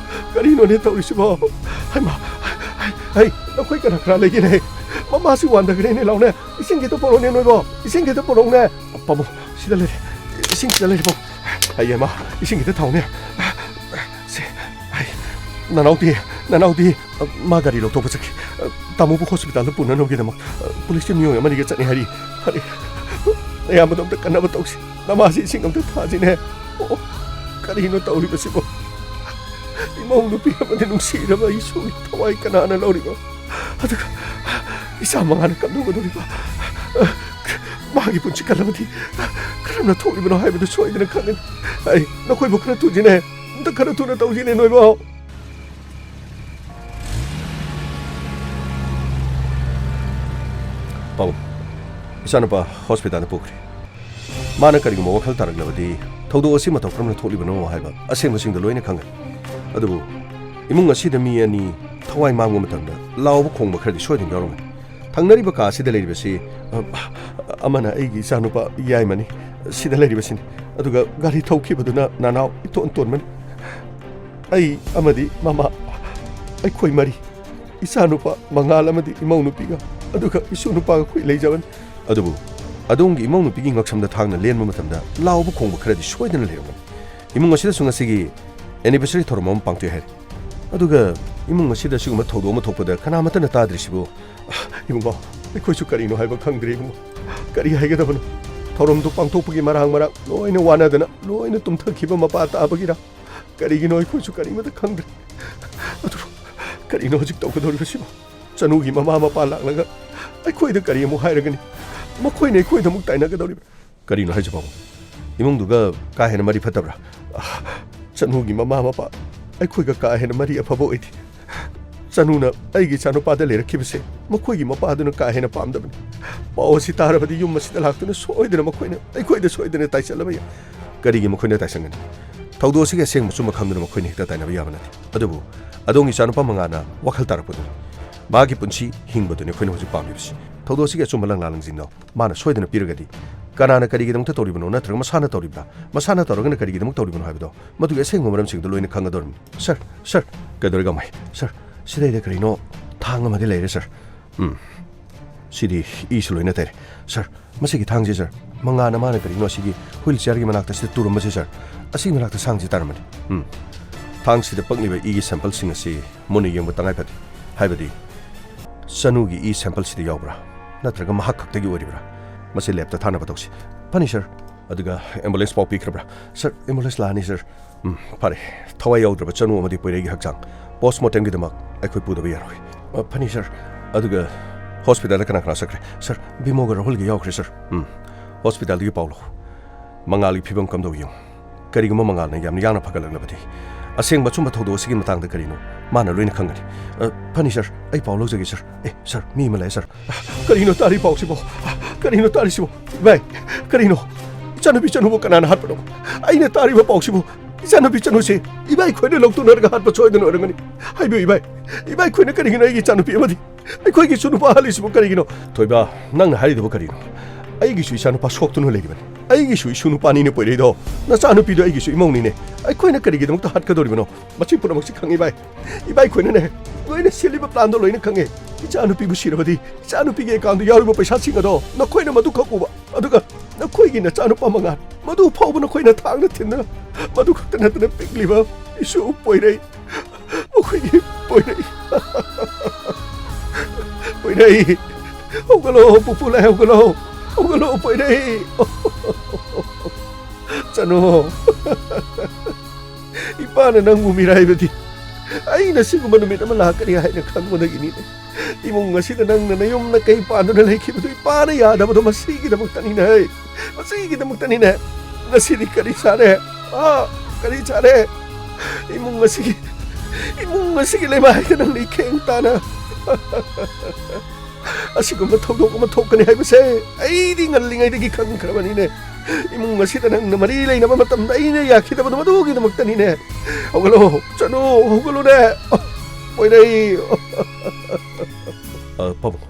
ꯀꯔꯤꯅꯣꯅꯦ ꯇꯧꯔꯤꯁꯤꯕോ ꯍꯩꯃꯥ ꯅꯈꯣꯏ ꯀꯅꯥ ꯂꯩꯒꯦꯅꯦ ꯃꯃꯥꯁꯤ ꯋꯥꯟꯗꯈ꯭ꯔꯦꯅꯦ ꯂꯥꯎꯅꯦ ꯏꯁꯤꯡ ꯈꯤꯇ ꯄꯣꯔꯛꯎꯅꯦ ꯅꯣꯏꯕꯣ ꯏꯁꯤꯡ ꯈꯤꯇ ꯄꯣꯔꯛꯎꯅꯦ ꯄꯥꯕꯨꯡ ꯁꯤꯗ ꯂꯩꯔꯦ ꯏꯁꯤꯡ ꯁꯤꯗ ꯂꯩꯔꯦ ꯄꯥꯕꯨꯡ ꯍꯩꯌꯦꯃ ꯏꯁꯤꯡ ꯈꯤꯇ ꯊꯥꯎꯅꯦ ꯅꯅꯥꯎꯗꯤ ꯃꯥ ꯒꯥꯔꯤ ꯂꯧꯊꯣꯛꯄ ꯆꯠꯈꯤ ꯇꯥꯃꯣꯕꯨ ꯍꯣꯁꯄꯤꯇꯥꯜꯗ ꯄꯨꯅꯅꯕꯒꯤꯗꯃꯛ ꯄꯨꯂꯤꯁꯀꯤ ꯃꯤꯑꯣꯏ ꯑꯃꯅꯤꯒ ꯆꯠꯅꯤ ꯍꯥꯏꯔꯤ ꯐꯔꯦ ꯑꯌꯥꯝꯕꯗꯣ ꯑꯝꯇ ꯀꯟꯅꯕ ꯇꯧꯁꯤ ꯅꯃꯥꯁꯤ ꯏꯁꯤꯡ ꯑꯝꯇ ꯊꯥꯁꯤꯅꯦ ꯀꯔꯤꯅꯣ ꯇꯧꯔꯤꯕꯁꯤꯕꯣ ꯏꯃꯧ ꯅꯨꯄꯤ ꯑꯃꯗꯤ ꯅꯨꯡꯁꯤꯔꯕ ꯏꯁꯨꯒꯤ ꯊꯋꯥꯏ ꯀꯅꯥꯅ ꯂꯧꯔꯤꯕ ꯑꯗꯨꯒ ꯏꯆꯥ ꯃꯉꯥꯅ ꯀꯞꯅꯨꯒꯗꯧꯔꯤꯕ ꯃꯥꯒꯤ ꯄꯨꯟꯁꯤ ꯀꯜꯂꯕꯗꯤ ꯀꯔꯝꯅ ꯊꯣꯛꯂꯤꯕꯅꯣ ꯍꯥꯏꯕꯗꯨ ꯁꯣꯏꯗꯅ ꯈꯪꯒꯅꯤ ꯑꯩ ꯅꯈꯣꯏꯕꯨ ꯈꯔ ꯊꯨꯁꯤꯅꯦ ꯑꯝꯇ ꯈꯔ ꯊꯨꯅ ꯇꯧꯁꯤꯅꯦ ꯅꯣꯏꯕꯣ ꯄꯥꯕꯨꯡ ꯏꯆꯥꯅꯨꯄꯥ ꯍꯣꯁꯄꯤꯇꯥꯜꯗ ꯄꯨꯈ꯭ꯔꯦ ꯃꯥꯅ ꯀꯔꯤꯒꯨꯝꯕ ꯋꯥꯈꯜ ꯇꯥꯔꯛꯂꯕꯗꯤ ꯊꯧꯗꯣꯛ ꯑꯁꯤ ꯃꯇꯧ ꯀꯔꯝꯅ ꯊꯣꯛꯂꯤꯕꯅꯣ ꯍꯥꯏꯕ ꯑꯁꯦꯡꯕꯁꯤꯡꯗꯣ ꯂꯣꯏꯅ ꯈꯪꯒꯅꯤ ꯑꯗꯨꯕꯨ ꯏꯃꯨꯡ ꯑꯁꯤꯗ ꯃꯤ ꯑꯅꯤ ꯊꯋꯥꯏ ꯃꯥꯡꯕ ꯃꯇꯝꯗ ꯂꯥꯎꯕ ꯈꯣꯡꯕ ꯈꯔꯗꯤ ꯁꯣꯏꯗꯅ ꯌꯥꯎꯔꯝꯒꯅꯤ ꯊꯪꯅꯔꯤꯕ ꯀꯥ ꯑꯁꯤꯗ ꯂꯩꯔꯤꯕꯁꯤ ꯑꯃꯅ ꯑꯩꯒꯤ ꯏꯆꯥꯅꯨꯄꯥ ꯌꯥꯏꯃꯅꯤ ꯁꯤꯗ ꯂꯩꯔꯤꯕꯁꯤꯅꯤ ꯑꯗꯨꯒ ꯒꯥꯔꯤ ꯊꯧꯈꯤꯕꯗꯨꯅ ꯅꯅꯥꯎ ꯏꯇꯣꯟꯃꯅꯤ ꯑꯩ ꯑꯃꯗꯤ ꯃꯃꯥ ꯑꯩꯈꯣꯏ ꯃꯔꯤ ꯏꯆꯥꯅꯨꯄꯥ ꯃꯉꯥꯜ ꯑꯃꯗꯤ ꯏꯃꯧ ꯅꯨꯄꯤꯒ ꯑꯗꯨꯒ ꯏꯁꯨ ꯅꯨꯄꯥꯒ ꯑꯩꯈꯣꯏ ꯂꯩꯖꯕꯅꯤ ꯑꯗꯨꯕꯨ ꯑꯗꯣꯝꯒꯤ ꯏꯃꯧ ꯅꯨꯄꯤꯒꯤ ꯉꯛꯁꯝꯗ ꯊꯥꯡꯅ ꯂꯦꯟꯕ ꯃꯇꯝꯗ ꯂꯥꯎꯕ ꯈꯣꯡꯕ ꯈꯔꯗꯤ ꯁꯣꯏꯗꯅ ꯂꯩꯔꯝꯒꯅꯤ ꯏꯃꯨꯡ ꯑꯁꯤꯗꯁꯨ ꯉꯁꯤꯒꯤ ꯑꯦꯅꯤꯚꯔꯁꯔꯤ ꯊꯧꯔꯝ ꯑꯃ ꯄꯥꯡꯊꯣꯛꯑꯦ ꯍꯥꯏꯔꯤ ꯑꯗꯨꯒ ꯏꯃꯨꯡ ꯑꯁꯤꯗ ꯁꯤꯒꯨꯝꯕ ꯊꯧꯗꯣꯛ ꯑꯃ ꯊꯣꯛꯄꯗ ꯀꯅꯥꯃꯠꯇꯅ ꯇꯥꯗ꯭ꯔꯤꯁꯤꯕꯨ ꯏꯕꯨꯡꯉꯣ ꯑꯩꯈꯣꯏꯁꯨ ꯀꯔꯤꯅꯣ ꯍꯥꯏꯕ ꯈꯪꯗ꯭ꯔꯦ ꯏꯕꯨꯡꯉꯣ ꯀꯔꯤ ꯍꯥꯏꯒꯗꯕꯅꯣ ꯊꯧꯔꯝꯗꯨ ꯄꯥꯡꯊꯣꯛꯄꯒꯤ ꯃꯔꯥꯡ ꯂꯣꯏꯅ ꯋꯥꯅꯗꯅ ꯂꯣꯏꯅ ꯇꯨꯝꯊꯈꯤꯕ ꯃꯄꯥ ꯇꯥꯕꯒꯤꯔ ꯀꯔꯤꯒꯤꯅೋ ꯑꯩꯈꯣꯏꯁꯨ ꯀꯔꯤꯃꯠꯇ ꯈꯪꯗ꯭ꯔꯦ ꯑꯗꯨ ꯀꯔꯤꯅꯣ ꯍꯧꯖꯤꯛ ꯇꯧꯒꯗꯧꯔꯤꯕꯁꯤꯕꯨ ꯆꯅꯨꯒꯤ ꯃꯃꯥ ꯃꯄꯥ ꯂꯥꯛꯂꯒ ꯑꯩꯈꯣꯏꯗ ꯀꯔꯤ ꯑꯃꯨꯛ ꯍꯥꯏꯔꯒꯅꯤ ꯃꯈꯣꯏꯅ ꯑꯩꯈꯣꯏꯗ ꯑꯃꯨꯛ ꯇꯥꯏꯅꯒꯗꯧꯔꯤꯕ ꯀꯔꯤꯅꯣ ꯍꯥꯏꯖꯕ ꯏꯃꯨꯡꯗꯨꯒ ꯀꯥ ꯍꯦꯟꯅ ꯃꯔꯤ ꯐꯠꯇꯕ꯭ꯔꯥ ꯆꯅꯨꯒꯤ ꯃꯃꯥ ꯃꯄꯥ ꯑꯩꯈꯣꯏꯒ ꯀꯥ ꯍꯦꯟꯅ ꯃꯔꯤ ꯑꯐꯕ ꯑꯣꯏꯗꯦ ꯆꯅꯨꯅ ꯑꯩꯒꯤ ꯏꯆꯥꯅꯨꯄꯥꯗ ꯂꯩꯔꯛꯈꯤꯕꯁꯦ ꯃꯈꯣꯏꯒꯤ ꯃꯄꯥꯗꯨꯅ ꯀꯥ ꯍꯦꯟꯅ ꯄꯥꯝꯗꯕꯅꯤ ꯄꯥꯎ ꯑꯁꯤ ꯇꯥꯔꯕꯗꯤ ꯌꯨꯝ ꯑꯁꯤꯗ ꯂꯥꯛꯇꯨꯅ ꯁꯣꯏꯗꯅ ꯃꯈꯣꯏꯅ ꯑꯩꯈꯣꯏꯗ ꯁꯣꯏꯗꯅ ꯇꯥꯏꯁꯜꯂꯕ ꯌꯥꯏ ꯀꯔꯤꯒꯤ ꯃꯈꯣꯏꯅ ꯇꯥꯏꯁꯟꯒꯅꯤ ꯊꯧꯗꯣꯛ ꯑꯁꯤꯒꯤ ꯑꯁꯦꯡꯕ ꯆꯨꯝꯕ ꯈꯪꯗꯨꯅ ꯃꯈꯣꯏꯅ ꯍꯦꯛꯇ ꯇꯥꯏꯅꯕ ꯌꯥꯕ ꯅꯠꯇꯦ ꯑꯗꯨꯕꯨ ꯑꯗꯣꯝꯒꯤ ꯏꯆꯥꯅꯨꯄꯥ ꯃꯉꯥꯜꯅ ꯋꯥꯈꯜ ꯇꯥꯔꯛꯄꯗꯨꯅꯤ ꯃꯥꯒꯤ ꯄꯨꯟꯁꯤ ꯍꯤꯡꯕꯗꯨꯅꯤ ꯑꯩꯈꯣꯏꯅ ꯍꯧꯖꯤꯛ ꯄꯥꯝꯂꯤꯕꯁꯤ ꯊꯧꯗꯣꯛ ꯑꯁꯤꯒꯤ ꯑꯆꯨꯝꯕ ꯂꯪꯂꯥ ꯂꯪꯖꯤꯡꯗꯣ ꯃꯥꯅ ꯁꯣꯏꯗꯅ ꯄꯤꯔꯒꯗꯤ ꯀꯅꯥꯅ ꯀꯔꯤꯒꯤꯗꯃꯛꯇ ꯇꯧꯔꯤꯕꯅꯣ ꯅꯠꯇ꯭ꯔꯒ ꯃꯁꯥꯅ ꯇꯧꯔꯤꯕ꯭ꯔꯥ ꯃꯁꯥꯅ ꯇꯧꯔꯒꯅ ꯀꯔꯤꯒꯤꯗꯃꯛ ꯇꯧꯔꯤꯕꯅꯣ ꯍꯥꯏꯕꯗꯣ ꯃꯗꯨꯒꯤ ꯑꯁꯦꯡꯕ ꯃꯔꯝꯁꯤꯡꯗꯣ ꯂꯣꯏꯅ ꯈꯪꯒꯗꯧꯔꯤꯕꯅꯤ ꯁꯥꯔ ꯀꯩꯗꯧꯔꯦ ꯒꯃꯥꯏ ꯁꯥꯔ ꯁꯤꯗꯩꯗ ꯀꯔꯤꯅꯣ ꯊꯥꯡ ꯑꯃꯗꯤ ꯂꯩꯔꯦ ꯁꯥꯔ ꯁꯤꯗꯤ ꯏꯁꯨ ꯂꯣꯏꯅ ꯇꯩꯔꯦ ꯁꯥꯔ ꯃꯁꯤꯒꯤ ꯊꯥꯡꯁꯦ ꯁꯥꯔ ꯃꯉꯥꯅ ꯃꯥꯅ ꯀꯔꯤꯅꯣ ꯑꯁꯤꯒꯤ ꯍꯨꯏꯜ ꯆꯤꯌꯔꯒꯤ ꯃꯅꯥꯛꯇ ꯁꯤꯗ ꯇꯨꯔꯝꯕꯁꯦ ꯁꯥꯔ ꯑꯁꯤꯒꯤ ꯃꯅꯥꯛꯇ ꯁꯥꯡꯁꯦ ꯇꯥꯔꯝꯕꯅꯤ ꯊꯥꯡꯁꯤꯗ ꯄꯛꯂꯤꯕ ꯏꯒꯤ ꯁꯦꯝꯄꯜꯁꯤꯡ ꯑꯁꯤ ꯃꯨꯟꯅ ꯌꯦꯡꯕ ꯇꯉꯥꯏ ꯐꯗꯦ ꯍꯥꯏꯕꯗꯤ ꯆꯅꯨꯒꯤ ꯏ ꯁꯦꯝꯄꯜꯁꯤꯗ ꯌꯥꯎꯕ꯭ꯔꯥ ꯅꯠꯇ꯭ꯔꯒ ꯃꯍꯥꯛ ꯈꯛꯇꯒꯤ ꯑꯣꯏꯔꯤꯕ꯭ꯔꯥ ꯃꯁꯤ ꯂꯦꯞꯇ ꯊꯥꯅꯕ ꯇꯧꯁꯤ ꯐꯅꯤ ꯁꯥꯔ ꯑꯗꯨꯒ ꯑꯦꯝꯕꯨꯂꯦꯟꯁ ꯄꯥꯎ ꯄꯤꯈ꯭ꯔꯕ꯭ꯔꯥ ꯁꯥꯔ ꯑꯦꯝꯕꯨꯂꯦꯟꯁ ꯂꯥꯛꯑꯅꯤ ꯁꯥꯔ ꯐꯔꯦ ꯊꯋꯥꯏ ꯌꯥꯎꯗ꯭ꯔꯕ ꯆꯅꯨ ꯑꯃꯗꯤ ꯄꯣꯏꯔꯩꯒꯤ ꯍꯛꯆꯥꯡ ꯄꯣꯁꯃꯣꯔꯇꯦꯝꯒꯤꯗꯃꯛ ꯑꯩꯈꯣꯏ ꯄꯨꯗꯕ ꯌꯥꯔꯣꯏ ꯐꯅꯤ ꯁꯥꯔ ꯑꯗꯨꯒ ꯍꯣꯁꯄꯤꯇꯥꯜꯗ ꯀꯅꯥ ꯆꯠꯈ꯭ꯔꯦ ꯁꯥꯔ ꯕꯤꯃꯣꯒ ꯔꯥꯍꯨꯜꯒ ꯌꯥꯎꯈ꯭ꯔꯦ ꯁꯥꯔ ꯍꯣꯁꯄꯤꯇꯥꯜꯗꯒꯤ ꯄꯥꯎ ꯂꯧ ꯃꯉꯥꯜꯒꯤ ꯐꯤꯕꯝ ꯀꯝꯗꯧ ꯌꯦꯡꯉꯨ ꯀꯔꯤꯒꯨꯝꯕ ꯃꯉꯥꯜꯅ ꯌꯥꯝꯅ ꯌꯥꯡꯅ ꯐꯒꯠꯂꯛꯂꯕꯗꯤ ꯑꯁꯦꯡꯕ ꯆꯨꯝꯕ ꯊꯧꯗꯣꯛ ꯑꯁꯤꯒꯤ ꯃꯇꯥꯡꯗ ꯀꯔꯤꯅꯣ ꯃꯥꯅ ꯂꯣꯏꯅ ꯈꯪꯒꯅꯤ ꯐꯅꯤ ꯁꯔ ꯑꯩ ꯄꯥꯎ ꯂꯧꯖꯒꯦ ꯁꯔ ꯁꯔ ꯃꯤ ꯑꯃ ꯂꯩ ꯁꯔ ꯀꯔꯤꯅꯣ ꯇꯥꯔꯤ ꯄꯥꯎꯁꯤꯕꯣ ꯀꯔꯤꯅꯣ ꯇꯥꯔꯤꯁꯤꯕꯣ ꯏꯕꯥꯏ ꯀꯔꯤꯅꯣ ꯏꯆꯥꯅꯨꯄꯤ ꯆꯅꯨꯕꯨ ꯀꯅꯥꯅ ꯍꯥꯠꯄꯅꯣ ꯑꯩꯅ ꯇꯥꯔꯤꯕ ꯄꯥꯎꯁꯤꯕꯨ ꯏꯆꯥꯅꯨꯄꯤ ꯆꯅꯨꯁꯦ ꯏꯕꯥꯏ ꯈꯣꯏꯅ ꯂꯧꯇꯨꯅꯔꯒ ꯍꯥꯠꯄ ꯁꯣꯏꯗꯅ ꯑꯣꯏꯔꯝꯒꯅꯤ ꯍꯥꯏꯕꯤꯌꯨ ꯏꯕꯥꯏ ꯈꯣꯏꯅ ꯀꯔꯤꯒꯤꯅꯣ ꯑꯩꯒꯤ ꯏꯆꯥꯅꯨꯄꯤ ꯑꯃꯗꯤ ꯑꯩꯈꯣꯏꯒꯤꯁꯨ ꯅꯨꯄꯥ ꯍꯜꯂꯤꯁꯤꯕꯨ ꯀꯔꯤꯒꯤꯅꯣ ꯊꯣꯏꯕ ꯅꯪꯅ ꯍꯥꯏꯔꯤꯗꯨꯕꯨ ꯀꯔꯤꯅꯣ ꯑꯩꯒꯤꯁꯨ ꯏꯆꯥꯅꯨꯄꯥ ꯁꯣꯛꯇꯨꯅ ꯂꯩꯔꯤꯕꯅꯤ ꯑꯩꯒꯤꯁꯨ ꯏꯁꯨ ꯅꯨꯄꯥꯅꯤꯅ ꯄꯣꯏꯔꯩꯗꯣ ꯅꯆꯥꯅꯨꯄꯤꯗꯣ ꯑꯩꯒꯤꯁꯨ ꯏꯃꯧꯅꯤꯅꯦ ꯑꯩꯈꯣꯏꯅ ꯀꯔꯤꯒꯤꯗꯃꯛꯇ ꯍꯥꯠꯀꯗꯧꯔꯤꯕꯅꯣ ꯃꯁꯤ ꯄꯨꯝꯅꯃꯛꯁꯤ ꯈꯪꯉꯤ ꯏꯕꯥꯏ ꯈꯣꯏꯅꯅꯦ ꯂꯣꯏꯅ ꯁꯤꯜꯂꯤꯕ ꯄ꯭ꯂꯥꯟꯗꯣ ꯂꯣꯏꯅ ꯈꯪꯉꯦ ꯏꯆꯥꯅꯨꯄꯤꯕꯨ ꯁꯤꯔꯕꯗꯤ ꯏꯆꯥꯅꯨꯄꯤꯒꯤ ꯑꯦꯀꯥꯎꯟꯗ ꯌꯥꯎꯔꯤꯕ ꯄꯩꯁꯥꯁꯤꯡ ꯑꯗꯣ ꯅꯈꯣꯏꯅ ꯃꯗꯨ ꯈꯛ ꯎꯕ ꯑꯗꯨꯒ ꯅꯈꯣꯏꯒꯤ ꯅꯆꯥꯅꯨꯄꯥ ꯃꯉꯥꯜ ꯃꯗꯨ ꯐꯥꯎꯕ ꯅꯈꯣꯏꯅ ꯊꯥꯡꯅ ꯊꯤꯟꯗꯅ ꯃꯗꯨ ꯈꯛꯇ ꯅꯠꯇꯅ ꯄꯤꯛꯂꯤꯕ ꯏꯁꯨ ꯄꯣꯏꯔꯩ ꯃꯈꯣꯏꯒꯤ ꯄꯣꯏꯔꯩ ꯄꯣꯏꯔꯩ ꯍꯧꯒꯠꯂꯣ ꯄꯨꯄꯨ ꯂꯥꯏ ꯍꯧꯒꯠꯂꯣ ꯄꯣꯏꯔꯩ ꯆꯅꯨ ꯏꯄꯥꯅ ꯅꯪꯕꯨ ꯃꯤꯔꯥꯏꯕꯗꯤ ꯑꯩꯅ ꯁꯤꯒꯨꯝꯕ ꯅꯨꯃꯤꯠ ꯑꯃ ꯂꯥꯛꯀꯅꯤ ꯍꯥꯏꯅ ꯈꯪꯕꯗꯒꯤꯅꯤꯅꯦ ꯏꯃꯨꯡ ꯑꯁꯤꯗ ꯅꯪꯅ ꯅꯌꯨꯝꯅ ꯀꯩ ꯄꯥꯟꯗꯨꯅ ꯂꯩꯈꯤꯕꯗꯨ ꯏꯄꯥꯅ ꯌꯥꯗꯕꯗꯣ ꯃꯁꯤꯒꯤꯗꯃꯛꯇꯅꯤꯅꯦ ꯃꯁꯤꯒꯤꯗꯃꯛꯇꯅꯤꯅꯦ ꯉꯁꯤꯗꯤ ꯀꯔꯤ ꯆꯥꯔꯦ ꯀꯔꯤ ꯆꯥꯔꯦ ꯏꯃꯨꯡ ꯑꯁꯤꯒꯤ ꯂꯩꯃꯥꯏꯗ ꯅꯪꯅ ꯏꯈꯦꯡ ꯇꯥꯅ ꯑꯁꯤꯒꯨꯝꯕ ꯊꯧꯗꯣꯛ ꯑꯃ ꯊꯣꯛꯀꯅꯤ ꯍꯥꯏꯕꯁꯦ ꯑꯩꯗꯤ ꯉꯜꯂꯤꯉꯩꯗꯒꯤ ꯈꯪꯈ꯭ꯔꯕꯅꯤꯅꯦ ꯏꯃꯨꯡ ꯑꯁꯤꯗ ꯅꯪꯅ ꯃꯔꯤ ꯂꯩꯅꯕ ꯃꯇꯝꯗ ꯑꯩꯅ ꯌꯥꯈꯤꯗꯕꯗꯣ ꯃꯗꯨꯒꯤꯗꯃꯛꯇꯅꯤꯅꯦ ꯍꯧꯒꯠꯂꯣ ꯆꯅꯨ ꯍꯧꯒꯠꯂꯨꯅꯦ ꯄꯣꯏꯔꯩ ꯄꯥꯕꯨꯡ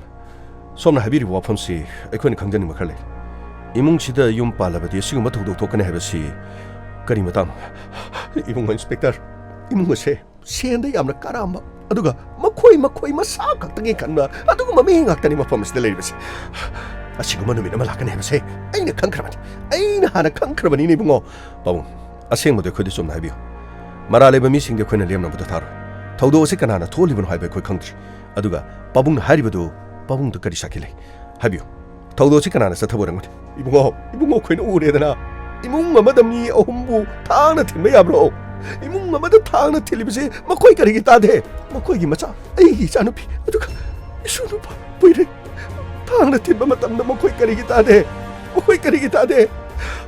ꯁꯣꯝꯅ ꯍꯥꯏꯕꯤꯔꯤꯕ ꯋꯥꯐꯝꯁꯤ ꯑꯩꯈꯣꯏꯅ ꯈꯪꯖꯅꯤꯡꯕ ꯈꯔ ꯂꯩ ꯏꯃꯨꯡꯁꯤꯗ ꯌꯨꯝ ꯄꯥꯜꯂꯕꯗꯤ ꯑꯁꯤꯒꯨꯝꯕ ꯊꯧꯗꯣꯛ ꯊꯣꯛꯀꯅꯤ ꯍꯥꯏꯕꯁꯤ ꯀꯔꯤ ꯃꯇꯥꯡꯅꯣ ꯏꯕꯨꯡ ꯏꯟꯁꯄꯦꯛꯇꯔ ꯏꯃꯨꯡ ꯑꯁꯦ ꯁꯦꯟꯗ ꯌꯥꯝꯅ ꯀꯥꯔꯝꯕ ꯑꯗꯨꯒ ꯃꯈꯣꯏ ꯃꯁꯥ ꯈꯛꯇꯒꯤ ꯈꯟꯕ ꯑꯗꯨꯒꯨꯝꯕ ꯃꯤ ꯉꯥꯛꯇꯅꯤ ꯃꯐꯝ ꯑꯁꯤꯗ ꯂꯩꯔꯤꯕꯁꯦ ꯑꯁꯤꯒꯨꯝꯕ ꯅꯨꯃꯤꯠ ꯑꯃ ꯂꯥꯛꯀꯅꯤ ꯍꯥꯏꯕꯁꯦ ꯑꯩꯅ ꯈꯪꯈ꯭ꯔꯕꯅꯤ ꯑꯩꯅ ꯍꯥꯟꯅ ꯈꯪꯈ꯭ꯔꯕꯅꯤꯅꯦ ꯏꯕꯨꯡꯉꯣ ꯄꯥꯕꯨꯡ ꯑꯁꯦꯡꯕꯗꯣ ꯑꯩꯈꯣꯏꯗ ꯆꯨꯝꯅ ꯍꯥꯏꯕꯤꯌꯨ ꯃꯔꯥ ꯂꯩꯕ ꯃꯤꯁꯤꯡꯗꯤ ꯑꯩꯈꯣꯏꯅ ꯂꯦꯝꯅꯕꯗ ꯊꯥꯔꯣꯏ ꯊꯧꯗꯣꯛ ꯑꯁꯤ ꯀꯅꯥꯅ ꯊꯣꯛꯂꯤꯕꯅꯣ ꯍꯥꯏꯕ ꯑꯩꯈꯣꯏ ꯈꯪꯗ꯭ꯔꯤ ꯑꯗꯨꯒ ꯄꯥꯕꯨꯡꯅ ꯍꯥꯏꯔꯤꯕꯗꯨ ꯄꯥꯕꯨꯡꯗ ꯀꯔꯤ ꯁꯥꯈꯤ ꯂꯩ ꯍꯥꯏꯕꯤꯌꯨ ꯊꯧꯗꯣꯛ ꯑꯁꯤ ꯀꯅꯥꯅ ꯆꯠꯊꯕ ꯑꯣꯏꯔꯝꯒꯅꯤ ꯏꯕꯨꯡꯉꯣ ꯑꯩꯈꯣꯏꯅ ꯎꯔꯦꯗꯅ ꯏꯃꯨꯡ ꯑꯃꯗ ꯃꯤ ꯑꯍꯨꯝꯕꯨ ꯊꯥꯡꯅ ꯊꯤꯟꯕ ꯌꯥꯕ꯭ꯔꯣ ꯏꯃꯨꯡ ꯑꯃꯗ ꯊꯥꯡꯅ ꯊꯤꯜꯂꯤꯕꯁꯤ ꯃꯈꯣꯏ ꯀꯔꯤꯒꯤ ꯇꯥꯗꯦ ꯃꯈꯣꯏꯒꯤ ꯃꯆꯥ ꯑꯩꯒꯤ ꯏꯆꯥꯅꯨꯄꯤ ꯑꯗꯨꯒ ꯏꯁꯨ ꯅꯨꯄꯥ ꯄꯣꯏꯔꯩ ꯊꯥꯡꯅ ꯊꯤꯟꯕ ꯃꯇꯝꯗ ꯃꯈꯣꯏ ꯀꯔꯤꯒꯤ ꯇꯥꯗꯦ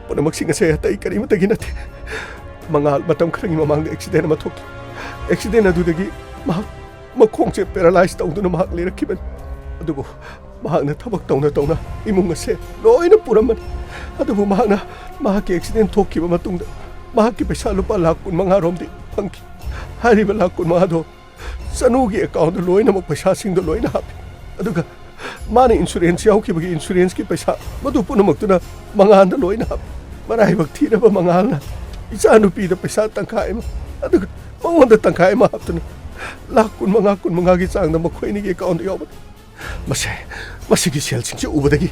ꯄꯨꯝꯅꯃꯛꯁꯤꯡ ꯑꯁꯦ ꯑꯇꯩ ꯀꯔꯤꯃꯇꯒꯤ ꯅꯠꯇꯦ ꯃꯉꯥꯜ ꯃꯇꯝ ꯈꯔꯒꯤ ꯃꯃꯥꯡꯗ ꯑꯦꯛꯁꯤꯗꯦꯟ ꯑꯃ ꯊꯣꯛꯈꯤ ꯑꯦꯛꯁꯤꯗꯦꯟ ꯑꯗꯨꯗꯒꯤ ꯃꯍꯥꯛ ꯃꯈꯣꯡꯁꯦ ꯄꯦꯔꯥꯂꯥꯏꯁ ꯇꯧꯗꯨꯅ ꯃꯍꯥꯛ ꯂꯩꯔꯛꯈꯤꯕꯅꯤ ꯑꯗꯨꯕꯨ ꯃꯍꯥꯛꯅ ꯊꯕꯛ ꯇꯧꯅ ꯏꯃꯨꯡ ꯑꯁꯦ ꯂꯣꯏꯅ ꯄꯨꯔꯝꯕꯅꯤ ꯑꯗꯨꯕꯨ ꯃꯍꯥꯛꯀꯤ ꯑꯦꯛꯁꯤꯗꯦꯟ ꯊꯣꯛꯈꯤꯕ ꯃꯇꯨꯡꯗ ꯃꯍꯥꯛꯀꯤ ꯄꯩꯁꯥ ꯂꯨꯄꯥ ꯂꯥꯈ 15,000 ꯐꯪꯈꯤ ꯍꯥꯏꯔꯤꯕ ꯂꯥꯈ 15,000ꯗꯣ ꯆꯅꯨꯒꯤ ꯑꯦꯀꯥꯎꯟꯗ ꯂꯣꯏꯅꯃꯛ ꯄꯩꯁꯥꯁꯤꯡꯗꯣ ꯂꯣꯏꯅ ꯍꯥꯞꯄꯤ ꯑꯗꯨꯒ ꯃꯥꯅ ꯏꯟꯁꯨꯔꯦꯟꯁ ꯌꯥꯎꯈꯤꯕꯒꯤ ꯏꯟꯁꯨꯔꯦꯟꯁꯀꯤ ꯄꯩꯁꯥ ꯃꯗꯨ ꯄꯨꯝꯅꯃꯛꯇꯨꯅ ꯃꯉꯥꯜꯗ ꯂꯣꯏꯅ ꯍꯥꯞꯄꯤ ꯃꯔꯥꯏꯕꯛ ꯊꯤꯔꯕ ꯃꯉꯥꯜꯅ ꯏꯆꯥꯅꯨꯄꯤꯗ ꯄꯩꯁꯥ ꯇꯪꯈꯥꯏ ꯑꯃ ꯑꯗꯨꯒ ꯃꯉꯣꯟꯗ ꯇꯪꯈꯥꯏ ꯑꯃ ꯍꯥꯞꯇꯨꯅ ꯂꯥꯈ 15,000ꯒꯤ ꯆꯥꯡꯗ ꯃꯈꯣꯏꯅꯤꯒꯤ ꯑꯦꯀꯥꯎꯟꯗ ꯌꯥꯎꯕꯅꯤ ꯃꯁꯤꯒꯤ ꯁꯦꯜꯁꯤꯡꯁꯤ ꯎꯕꯗꯒꯤ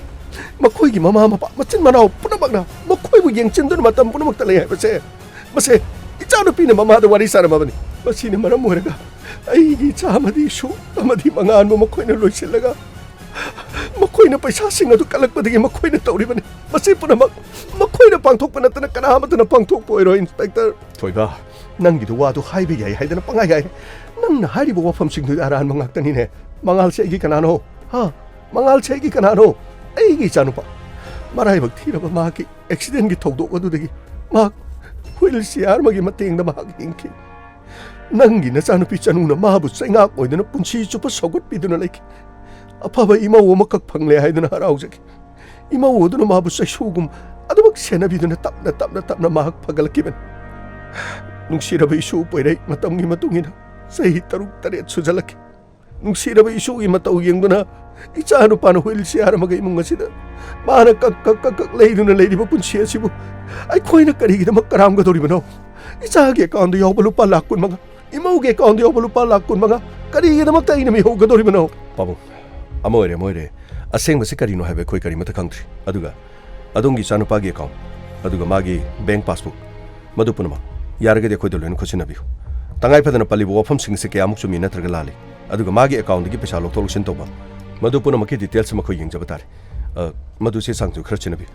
ꯃꯈꯣꯏꯒꯤ ꯃꯃꯥ ꯃꯄꯥ ꯃꯆꯤꯟ ꯃꯅꯥꯎ ꯄꯨꯝꯅꯃꯛꯅ ꯃꯈꯣꯏꯕꯨ ꯌꯦꯡꯁꯤꯟꯗꯨꯅ ꯃꯇꯝ ꯄꯨꯝꯅꯃꯛꯇ ꯂꯩ ꯍꯥꯏꯕꯁꯦ ꯃꯁꯦ ꯏꯆꯥꯅꯨꯄꯤꯅ ꯃꯃꯥꯗ ꯋꯥꯔꯤ ꯁꯥꯔꯝꯃꯕꯅꯤ ꯃꯁꯤꯅ ꯃꯔꯝ ꯑꯣꯏꯔꯒ ꯑꯩꯒꯤ ꯏꯆꯥ ꯑꯃꯗꯤ ꯏꯁꯨ ꯑꯃꯗꯤ ꯃꯉꯥꯜꯕꯨ ꯃꯈꯣꯏꯅ ꯂꯣꯏꯁꯤꯜꯂꯒ ꯃꯈꯣꯏꯅ ꯄꯩꯁꯥꯁꯤꯡ ꯑꯗꯨ ꯀꯜꯂꯛꯄꯗꯒꯤ ꯃꯈꯣꯏꯅ ꯇꯧꯔꯤꯕꯅꯤ ꯃꯁꯤ ꯄꯨꯝꯅꯃꯛ ꯃꯈꯣꯏꯅ ꯄꯥꯡꯊꯣꯛꯄ ꯅꯠꯇꯅ ꯀꯅꯥꯃꯠꯇꯅ ꯄꯥꯡꯊꯣꯛꯄ ꯑꯣꯏꯔꯣꯏ ꯏꯟꯁꯄꯦꯛꯇꯔ ꯊꯣꯏꯕ ꯅꯪꯒꯤꯗꯨ ꯋꯥꯗꯨ ꯍꯥꯏꯕ ꯌꯥꯏ ꯍꯥꯏꯗꯅ ꯄꯪꯍꯥꯏ ꯌꯥꯏ ꯅꯪꯅ ꯍꯥꯏꯔꯤꯕ ꯋꯥꯐꯝꯁꯤꯡꯗꯨꯗꯤ ꯑꯔꯥꯟꯕ ꯉꯥꯛꯇꯅꯤꯅꯦ ꯃꯉꯥꯜꯁꯦ ꯑꯩꯒꯤ ꯀꯅꯥꯅꯣ ꯃꯉꯥꯜꯁꯦ ꯑꯩꯒꯤ ꯀꯅꯥꯅೋ ꯑꯩꯒꯤ ꯏꯆꯥꯅꯨꯄꯥ ꯃꯔꯥꯏꯕꯛ ꯊꯤꯔꯕ ꯃꯍꯥꯛꯀꯤ ꯑꯦꯛꯁꯤꯗꯦꯟꯒꯤ ꯊꯧꯗꯣꯛ ꯑꯗꯨꯗꯒꯤ ꯃꯍꯥꯛ ꯍꯨꯏꯜ ꯆꯤꯌꯥꯔ ꯑꯃꯒꯤ ꯃꯇꯦꯡꯗ ꯃꯍꯥꯛ ꯍꯤꯡꯈꯤ ꯅꯪꯒꯤ ꯅꯆꯥꯅꯨꯄꯤ ꯆꯅꯨꯅ ꯃꯥꯕꯨ ꯆꯩꯉꯥꯛ ꯑꯣꯏꯗꯨꯅ ꯄꯨꯟꯁꯤ ꯆꯨꯞꯄ ꯁꯧꯒꯠꯄꯤꯗꯨꯅ ꯂꯩꯈꯤ ꯑꯐꯕ ꯏꯃꯧ ꯑꯃꯈꯛ ꯐꯪꯂꯦ ꯍꯥꯏꯗꯨꯅ ꯍꯔꯥꯎꯖꯈꯤ ꯏꯃꯧ ꯑꯗꯨꯅ ꯃꯥꯕꯨ ꯆꯩꯁꯨꯒꯨꯝ ꯑꯗꯨꯃꯛ ꯁꯦꯟꯅꯕꯤꯗꯨꯅ ꯇꯞꯅ ꯃꯍꯥꯛ ꯐꯒꯠꯂꯛꯈꯤꯕꯅꯤ ꯅꯨꯡꯁꯤꯔꯕ ꯏꯁꯨ ꯄꯣꯏꯔꯩ ꯃꯇꯝꯒꯤ ꯃꯇꯨꯡ ꯏꯟꯅ ꯆꯍꯤ 7 ꯁꯨꯖꯜꯂꯛꯈꯤ ꯅꯨꯡꯁꯤꯔꯕ ꯏꯁꯨꯒꯤ ꯃꯇꯧ ꯌꯦꯡꯗꯨꯅ ꯏꯆꯥꯅꯨꯄꯥꯅ ꯍꯨꯏꯜ ꯆꯤꯌꯥꯔ ꯑꯃꯒ ꯏꯃꯨꯡ ꯑꯁꯤꯗ ꯃꯥꯅ ꯀꯛ ꯂꯩꯗꯨꯅ ꯂꯩꯔꯤꯕ ꯄꯨꯟꯁꯤ ꯑꯁꯤꯕꯨ ꯑꯩꯈꯣꯏꯅ ꯀꯔꯤꯒꯤꯗꯃꯛ ꯀꯔꯥꯝꯒꯗꯧꯔꯤꯕꯅꯣ ꯏꯆꯥꯒꯤ ꯑꯦꯀꯥꯎꯟꯗ ꯌꯥꯎꯕ ꯂꯨꯄꯥ ꯂꯥꯈ 15,000 ꯏꯃꯧꯒꯤ ꯑꯦꯀꯥꯎꯟꯗ ꯌꯥꯎꯕ ꯂꯨꯄꯥ ꯂꯥꯈ 15,000 ꯀꯔꯤꯒꯤꯗꯃꯛꯇ ꯑꯩꯅ ꯃꯤꯍꯧꯒꯗꯧꯔꯤꯕꯅꯣ ꯄꯥꯕꯨꯡ ꯑꯃ ꯑꯣꯏꯔꯦ ꯑꯁꯦꯡꯕꯁꯤ ꯀꯔꯤꯅꯣ ꯍꯥꯏꯕ ꯑꯩꯈꯣꯏ ꯀꯔꯤꯃꯠꯇ ꯈꯪꯗ꯭ꯔꯤ ꯑꯗꯨꯒ ꯑꯗꯣꯝꯒꯤ ꯏꯆꯥꯅꯨꯄꯥꯒꯤ ꯑꯦꯀꯥꯎꯟ ꯑꯗꯨꯒ ꯃꯥꯒꯤ ꯕꯦꯡꯛ ꯄꯥꯁꯕꯨꯛ ꯃꯗꯨ ꯄꯨꯝꯅꯃꯛ ꯌꯥꯔꯒꯗꯤ ꯑꯩꯈꯣꯏꯗ ꯂꯣꯏꯅ ꯈꯨꯠꯁꯤꯟꯅꯕꯤꯌꯨ ꯇꯉꯥꯏꯐꯗꯅ ꯄꯜꯂꯤꯕ ꯋꯥꯐꯝꯁꯤꯡꯁꯦ ꯀꯌꯥꯃꯨꯛ ꯆꯨꯝꯃꯤ ꯅꯠꯇ꯭ꯔꯒ ꯂꯥꯜꯂꯤ ꯑꯗꯨꯒ ꯃꯥꯒꯤ ꯑꯦꯀꯥꯎꯟꯗꯒꯤ ꯄꯩꯁꯥ ꯂꯧꯊꯣꯛ ꯂꯧꯁꯤꯟ ꯇꯧꯕ ꯃꯗꯨ ꯄꯨꯝꯅꯃꯛꯀꯤ ꯗꯤꯇꯦꯜꯁ ꯑꯃ ꯑꯩꯈꯣꯏ ꯌꯦꯡꯖꯕ ꯇꯥꯔꯦ ꯃꯗꯨ ꯆꯦ ꯆꯥꯡꯁꯨ ꯈꯔ ꯆꯦꯟꯅꯕꯤꯌꯨ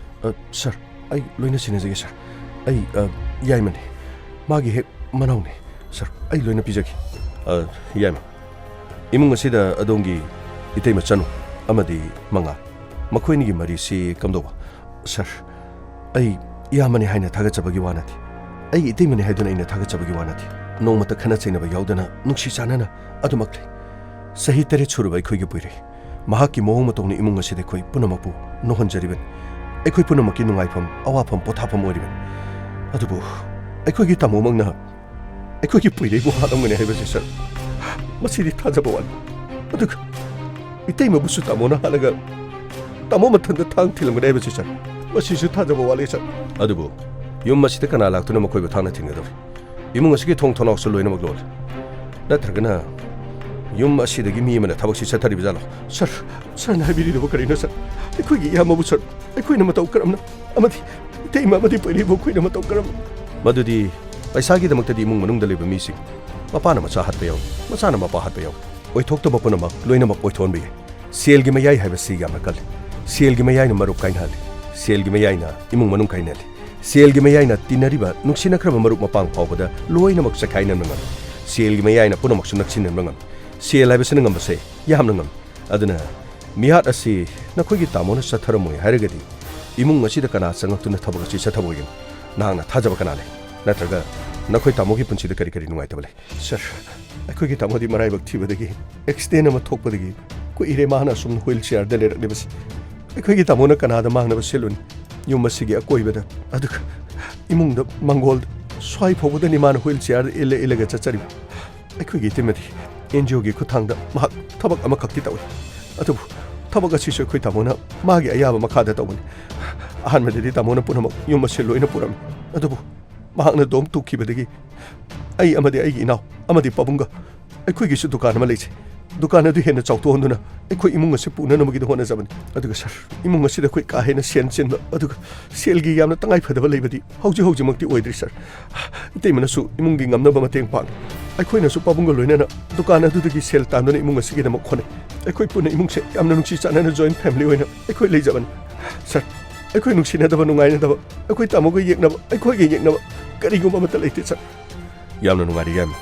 ꯁꯔ ꯑꯩ ꯂꯣꯏꯅ ꯁꯤꯟꯅꯖꯒꯦ ꯁꯔ ꯑꯩ ꯌꯥꯏꯃꯅꯤ ꯃꯥꯒꯤ ꯍꯦꯛ ꯃꯅꯥꯎꯅꯤ ꯁꯔ ꯑꯩ ꯂꯣꯏꯅ ꯄꯤꯖꯒꯦ ꯌꯥꯏꯃ ꯏꯃꯨꯡ ꯑꯁꯤꯗ ꯑꯗꯣꯝꯒꯤ ꯏꯇꯩꯃ ꯆꯅꯨ ꯑꯃꯗꯤ ꯃꯉꯥꯜ ꯃꯈꯣꯏꯅꯤꯒꯤ ꯃꯔꯤꯁꯤ ꯀꯝꯗꯧꯕ ꯁꯔ ꯑꯩ ꯏꯌꯥꯝꯕꯅꯤ ꯍꯥꯏꯅ ꯊꯥꯒꯠꯆꯕꯒꯤ ꯋꯥ ꯅꯠꯇꯦ ꯑꯩꯒꯤ ꯏꯇꯩꯃꯅꯤ ꯍꯥꯏꯗꯨꯅ ꯑꯩꯅ ꯊꯥꯒꯠꯆꯕꯒꯤ ꯋꯥ ꯅꯠꯇꯦ ꯅꯣꯡꯃꯇ ꯈꯟꯅ ꯆꯩꯅꯕ ꯌꯥꯎꯗꯅ ꯅꯨꯡꯁꯤ ꯆꯥꯟꯅꯅ ꯑꯗꯨꯃꯛ ꯂꯩ ꯆꯍꯤ 3 ꯁꯨꯔꯕ ꯑꯩꯈꯣꯏꯒꯤ ꯄꯨꯏꯔꯩ ꯃꯍꯥꯛꯀꯤ ꯃꯑꯣꯡ ꯃꯇꯧꯅ ꯏꯃꯨꯡ ꯑꯁꯤꯗ ꯑꯩꯈꯣꯏ ꯄꯨꯝꯅꯃꯛꯄꯨ ꯅꯣꯛꯍꯟꯖꯔꯤꯕꯅꯤ ꯑꯩꯈꯣꯏ ꯄꯨꯝꯅꯃꯛꯀꯤ ꯅꯨꯡꯉꯥꯏꯐꯝ ꯑꯋꯥꯐꯝ ꯄꯣꯊꯥꯐꯝ ꯑꯣꯏꯔꯤꯕꯅꯤ ꯑꯗꯨꯕꯨ ꯑꯩꯈꯣꯏꯒꯤ ꯇꯥꯃꯣꯃꯛꯅ ꯑꯩꯈꯣꯏꯒꯤ ꯄꯨꯏꯔꯩꯕꯨ ꯍꯥꯠꯂꯝꯒꯅꯤ ꯍꯥꯏꯕꯁꯤ ꯁꯔ ꯃꯁꯤꯗꯤ ꯊꯥꯖꯕ ꯋꯥꯠꯂꯤ ꯑꯗꯨꯒ ꯏꯇꯩꯃꯕꯨꯁꯨ ꯇꯥꯃꯣꯅ ꯍꯥꯠꯂꯒ ꯇꯥꯃꯣ ꯃꯊꯟꯇ ꯊꯥꯡ ꯊꯤꯜꯂꯝꯒꯅꯤ ꯍꯥꯏꯕꯁꯤ ꯁꯔ ꯃꯁꯤꯁꯨ ꯊꯥꯖꯕ ꯋꯥꯠꯂꯤ ꯁꯔ ꯑꯗꯨꯕꯨ ꯌꯨꯝ ꯑꯁꯤꯗ ꯀꯅꯥ ꯂꯥꯛꯇꯨꯅ ꯃꯈꯣꯏꯕꯨ ꯊꯥꯡꯅ ꯊꯤꯟꯒꯗꯧꯔꯤ ꯏꯃꯨꯡ ꯑꯁꯤꯒꯤ ꯊꯣꯡ ꯊꯣꯡꯅꯥꯎꯁꯨ ꯂꯣꯏꯅꯃꯛ ꯂꯣꯜꯂꯤ ꯅꯠꯇ꯭ꯔꯒꯅ ꯌꯨꯝ ꯑꯁꯤꯗꯒꯤ ꯃꯤ ꯑꯃꯅ ꯊꯕꯛꯁꯤ ꯆꯠꯊꯔꯤꯕꯖꯥꯠꯂꯣ ꯁꯔꯅ ꯍꯥꯏꯕꯤꯔꯤꯗꯨꯕꯨ ꯀꯔꯤꯅꯣ ꯁꯔ ꯑꯩꯈꯣꯏꯒꯤ ꯏꯌꯥꯝꯕꯕꯨ ꯁꯔ ꯑꯩꯈꯣꯏꯅ ꯃꯇꯧ ꯀꯔꯝꯅ ꯑꯃꯗꯤ ꯏꯇꯩꯃ ꯑꯃꯗꯤ ꯄꯨꯏꯔꯩꯕꯨ ꯑꯩꯈꯣꯏꯅ ꯃꯇꯧ ꯀꯔꯝꯅ ꯃꯗꯨꯗꯤ ꯄꯩꯁꯥꯒꯤꯗꯃꯛꯇꯗꯤ ꯏꯃꯨꯡ ꯃꯅꯨꯡꯗ ꯂꯩꯕ ꯃꯤꯁꯤꯡ ꯃꯄꯥꯅ ꯃꯆꯥ ꯍꯥꯠꯄ ꯌꯥꯎꯏ ꯃꯆꯥꯅ ꯃꯄꯥ ꯍꯥꯠꯄ ꯌꯥꯎꯏ ꯑꯣꯏꯊꯣꯛꯇꯕ ꯄꯨꯝꯅꯃꯛ ꯂꯣꯏꯅꯃꯛ ꯑꯣꯏꯊꯣꯛꯍꯟꯕ ꯌꯥꯏ ꯁꯦꯜꯒꯤ ꯃꯌꯥꯏ ꯍꯥꯏꯕꯁꯤ ꯌꯥꯝꯅ ꯀꯜꯂꯤ ꯁꯦꯜꯒꯤ ꯃꯌꯥꯏꯅ ꯃꯔꯨꯞ ꯀꯥꯏꯅꯍꯜꯂꯤ ꯁꯦꯜꯒꯤ ꯃꯌꯥꯏꯅ ꯏꯃꯨꯡ ꯃꯅꯨꯡ ꯀꯥꯏꯅꯍꯜli ꯁꯦꯜꯒꯤ ꯃꯌꯥꯏꯅ ꯇꯤꯟꯅꯔꯤꯕ ꯅꯨꯡꯁꯤꯅꯈ꯭ꯔꯕ ꯃꯔꯨꯞ ꯃꯄꯥꯡ ꯐꯥꯎꯕꯗ ꯂꯣꯏꯅꯃꯛ ꯆꯈꯥꯏꯅꯕ ꯉꯝꯃꯤ ꯁꯦꯜꯒꯤ ꯃꯌꯥꯏꯅ ꯄꯨꯝꯅꯃꯛꯁꯨ ꯅꯛꯁꯤꯟꯅꯕ ꯉꯝꯃꯤ ꯁꯦꯜ ꯍꯥꯏꯕꯁꯤꯅ ꯉꯝꯕꯁꯦ ꯌꯥꯝꯅ ꯉꯝꯃꯤ ꯑꯗꯨꯅ ꯃꯤꯍꯥꯠ ꯑꯁꯤ ꯅꯈꯣꯏꯒꯤ ꯇꯥꯃꯣꯅ ꯆꯠꯊꯔꯝꯃꯣꯏ ꯍꯥꯏꯔꯒꯗꯤ ꯏꯃꯨꯡ ꯑꯁꯤꯗ ꯀꯅꯥ ꯆꯪꯉꯛꯇꯨꯅ ꯊꯕꯛ ꯑꯁꯤ ꯆꯠꯊꯕꯣꯏꯒꯅꯤ ꯅꯍꯥꯛꯅ ꯊꯥꯖꯕ ꯀꯅꯥ ꯂꯩ ꯅꯠꯇ꯭ꯔꯒ ꯅꯈꯣꯏ ꯇꯥꯃꯣꯒꯤ ꯄꯨꯟꯁꯤꯗ ꯀꯔꯤ ꯀꯔꯤ ꯅꯨꯡꯉꯥꯏꯇꯕ ꯂꯩ ꯁꯔ ꯑꯩꯈꯣꯏꯒꯤ ꯇꯥꯃꯣꯗꯤ ꯃꯔꯥꯏꯕꯛ ꯊꯤꯕꯗꯒꯤ ꯑꯦꯛꯁꯤꯗꯦꯟ ꯑꯃ ꯊꯣꯛꯄꯗꯒꯤ ꯀꯨꯏꯔꯦ ꯃꯥꯅ ꯑꯁꯨꯝ ꯍꯨꯏꯜ ꯆꯤꯌꯔꯗ ꯂꯩꯔꯛꯂꯤꯕꯁꯤ ꯑꯩꯈꯣꯏꯒꯤ ꯇꯥꯃꯣꯅ ꯀꯅꯥꯗ ꯃꯥꯡꯅꯕ ꯁꯤꯜꯂꯨꯅꯤ ꯌꯨꯝ ꯑꯁꯤꯒꯤ ꯑꯀꯣꯏꯕꯗ ꯑꯗꯨꯒ ꯏꯃꯨꯡꯗ ꯃꯪꯒꯣꯜꯗ ꯁ꯭ꯋꯥꯏ ꯐꯥꯎꯕꯗꯅꯤ ꯃꯥꯅ ꯍꯨꯏꯜ ꯆꯤꯌꯔꯗ ꯏꯜꯂꯒ ꯆꯠꯆꯔꯤꯕ ꯑꯩꯈꯣꯏꯒꯤ ꯏꯇꯩꯃꯗꯤ NGOꯒꯤ ꯈꯨꯠꯊꯥꯡꯗ ꯃꯍꯥꯛ ꯊꯕꯛ ꯑꯃꯈꯛꯇꯤ ꯇꯧꯏ ꯑꯗꯨꯕꯨ ꯊꯕꯛ ꯑꯁꯤꯁꯨ ꯑꯩꯈꯣꯏ ꯇꯥꯃꯣꯅ ꯃꯥꯒꯤ ꯑꯌꯥꯕ ꯃꯈꯥꯗ ꯇꯧꯕꯅꯤ ꯑꯍꯥꯟꯕꯗꯗꯤ ꯇꯥꯃꯣꯅ ꯄꯨꯝꯅꯃꯛ ꯌꯨꯝ ꯑꯁꯤ ꯂꯣꯏꯅ ꯄꯨꯔꯝꯃꯤ ꯑꯗꯨꯕꯨ ꯃꯍꯥꯛꯅ ꯗꯣꯝ ꯇꯨꯈꯤꯕꯗꯒꯤ ꯑꯩ ꯑꯃꯗꯤ ꯑꯩꯒꯤ ꯏꯅꯥꯎ ꯑꯃꯗꯤ ꯄꯥꯕꯨꯡꯒ ꯑꯩꯈꯣꯏꯒꯤꯁꯨ ꯗꯨꯀꯥꯟ ꯑꯃ ꯂꯩꯖꯩ ꯗꯨꯀꯥꯟ ꯑꯗꯨ ꯍꯦꯟꯅ ꯆꯥꯎꯊꯣꯛꯍꯟꯗꯨꯅ ꯑꯩꯈꯣꯏ ꯏꯃꯨꯡ ꯑꯁꯤ ꯄꯨꯅꯅꯕꯒꯤꯗ ꯍꯣꯠꯅꯖꯕꯅꯤ ꯑꯗꯨꯒ ꯁꯔ ꯏꯃꯨꯡ ꯑꯁꯤꯗ ꯑꯩꯈꯣꯏ ꯀꯥ ꯍꯦꯟꯅ ꯁꯦꯟ ꯆꯤꯟꯕ ꯑꯗꯨꯒ ꯁꯦꯜꯒꯤ ꯌꯥꯝꯅ ꯇꯉꯥꯏꯐꯗꯕ ꯂꯩꯕꯗꯤ ꯍꯧꯖꯤꯛꯃꯛꯇꯤ ꯑꯣꯏꯗ꯭ꯔꯤ ꯁꯔ ꯏꯇꯩꯃꯅꯁꯨ ꯏꯃꯨꯡꯒꯤ ꯉꯝꯅꯕ ꯃꯇꯦꯡ ꯄꯥꯡꯏ ꯑꯩꯈꯣꯏꯅꯁꯨ ꯄꯥꯕꯨꯡꯒ ꯂꯣꯏꯅꯅ ꯗꯨꯀꯥꯟ ꯑꯗꯨꯗꯒꯤ ꯁꯦꯜ ꯇꯥꯟꯗꯨꯅ ꯏꯃꯨꯡ ꯑꯁꯤꯒꯤꯗꯃꯛ ꯍꯣꯠꯅꯩ ꯑꯩꯈꯣꯏ ꯄꯨꯟꯅ ꯏꯃꯨꯡꯁꯦ ꯌꯥꯝꯅ ꯅꯨꯡꯁꯤ ꯆꯥꯟꯅꯅ ꯖꯣꯏꯟ ꯐꯦꯃꯤꯂꯤ ꯑꯣꯏꯅ ꯑꯩꯈꯣꯏ ꯂꯩꯖꯕꯅꯤ ꯁꯔ ꯑꯩꯈꯣꯏ ꯅꯨꯡꯁꯤꯅꯗꯕ ꯅꯨꯡꯉꯥꯏꯅꯗꯕ ꯑꯩꯈꯣꯏ ꯇꯥꯃꯣꯒ ꯌꯦꯛꯅꯕ ꯑꯩꯈꯣꯏꯒ ꯌꯦꯛꯅꯕ ꯀꯔꯤꯒꯨꯝꯕ ꯑꯃꯠꯇ ꯂꯩꯇꯦ ꯁꯔ ꯌꯥꯝꯅ ꯅꯨꯡꯉꯥꯏꯔꯤ ꯌꯥꯝꯅ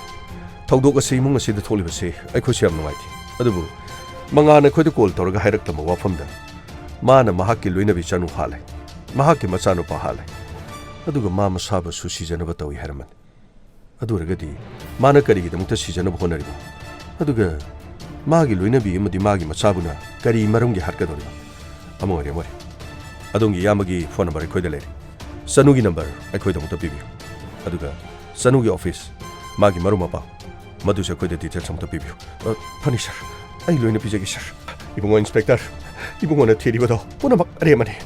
ꯊꯧꯗꯣꯛ ꯑꯁꯤ ꯏꯃꯨꯡ ꯑꯁꯤꯗ ꯊꯣꯛꯂꯤꯕꯁꯤ ꯑꯩꯈꯣꯏꯁꯨ ꯌꯥꯝ ꯅꯨꯡꯉꯥꯏꯇꯦ ꯑꯗꯨꯕꯨ ꯃꯉꯥꯟꯅ ꯑꯩꯈꯣꯏꯗ ꯀꯣꯜ ꯇꯧꯔꯒ ꯍꯥꯏꯔꯛꯂꯝꯕ ꯋꯥꯐꯝꯗ ꯃꯥꯅ ꯃꯍꯥꯛꯀꯤ ꯂꯣꯏꯅꯕꯤ ꯆꯅꯨ ꯍꯥꯠꯂꯦ ꯃꯍꯥꯛꯀꯤ ꯃꯆꯥꯅꯨꯄꯥ ꯍꯥꯠꯂꯦ ꯑꯗꯨꯒ ꯃꯥ ꯃꯁꯥꯕꯨꯁꯨ ꯁꯤꯖꯅꯕ ꯇꯧꯏ ꯍꯥꯏꯔꯝꯃꯅꯤ ꯑꯗꯨ ꯑꯣꯏꯔꯒꯗꯤ ꯃꯥꯅ ꯀꯔꯤꯒꯤꯗꯃꯛꯇ ꯁꯤꯖꯅꯕ ꯍꯣꯠꯅꯔꯤꯕ ꯑꯗꯨꯒ ꯃꯥꯒꯤ ꯂꯣꯏꯅꯕꯤ ꯑꯃꯗꯤ ꯃꯥꯒꯤ ꯃꯆꯥꯕꯨꯅ ꯀꯔꯤ ꯃꯔꯝꯒꯤ ꯍꯥꯠꯀꯗꯧꯔꯤꯕ ꯑꯃ ꯑꯣꯏꯔꯦ ꯑꯗꯣꯝꯒꯤ ꯏꯌꯥꯝꯕꯒꯤ ꯐꯣꯟ ꯅꯝꯕꯔ ꯑꯩꯈꯣꯏꯗ ꯂꯩꯔꯦ ꯆꯅꯨꯒꯤ ꯅꯝꯕꯔ ꯑꯩꯈꯣꯏꯗꯃꯛꯇ ꯄꯤꯕꯤꯌꯨ ꯑꯗꯨꯒ ꯆꯅꯨꯒꯤ ꯑꯣꯐꯤꯁ ꯃꯥꯒꯤ ꯃꯔꯨꯞ ꯃꯄꯥꯡ ꯃꯗꯨꯁꯨ ꯑꯩꯈꯣꯏꯗ ꯗꯤꯇꯦꯜꯁ ꯑꯃꯇ ꯄꯤꯕꯤꯌꯨ ꯐꯅꯤ ꯁꯔ ꯑꯩ ꯂꯣꯏꯅ ꯄꯤꯖꯒꯦ ꯁꯔ 이봉원 인스펙터 이봉원의 테리버도 뿌나박 아래마네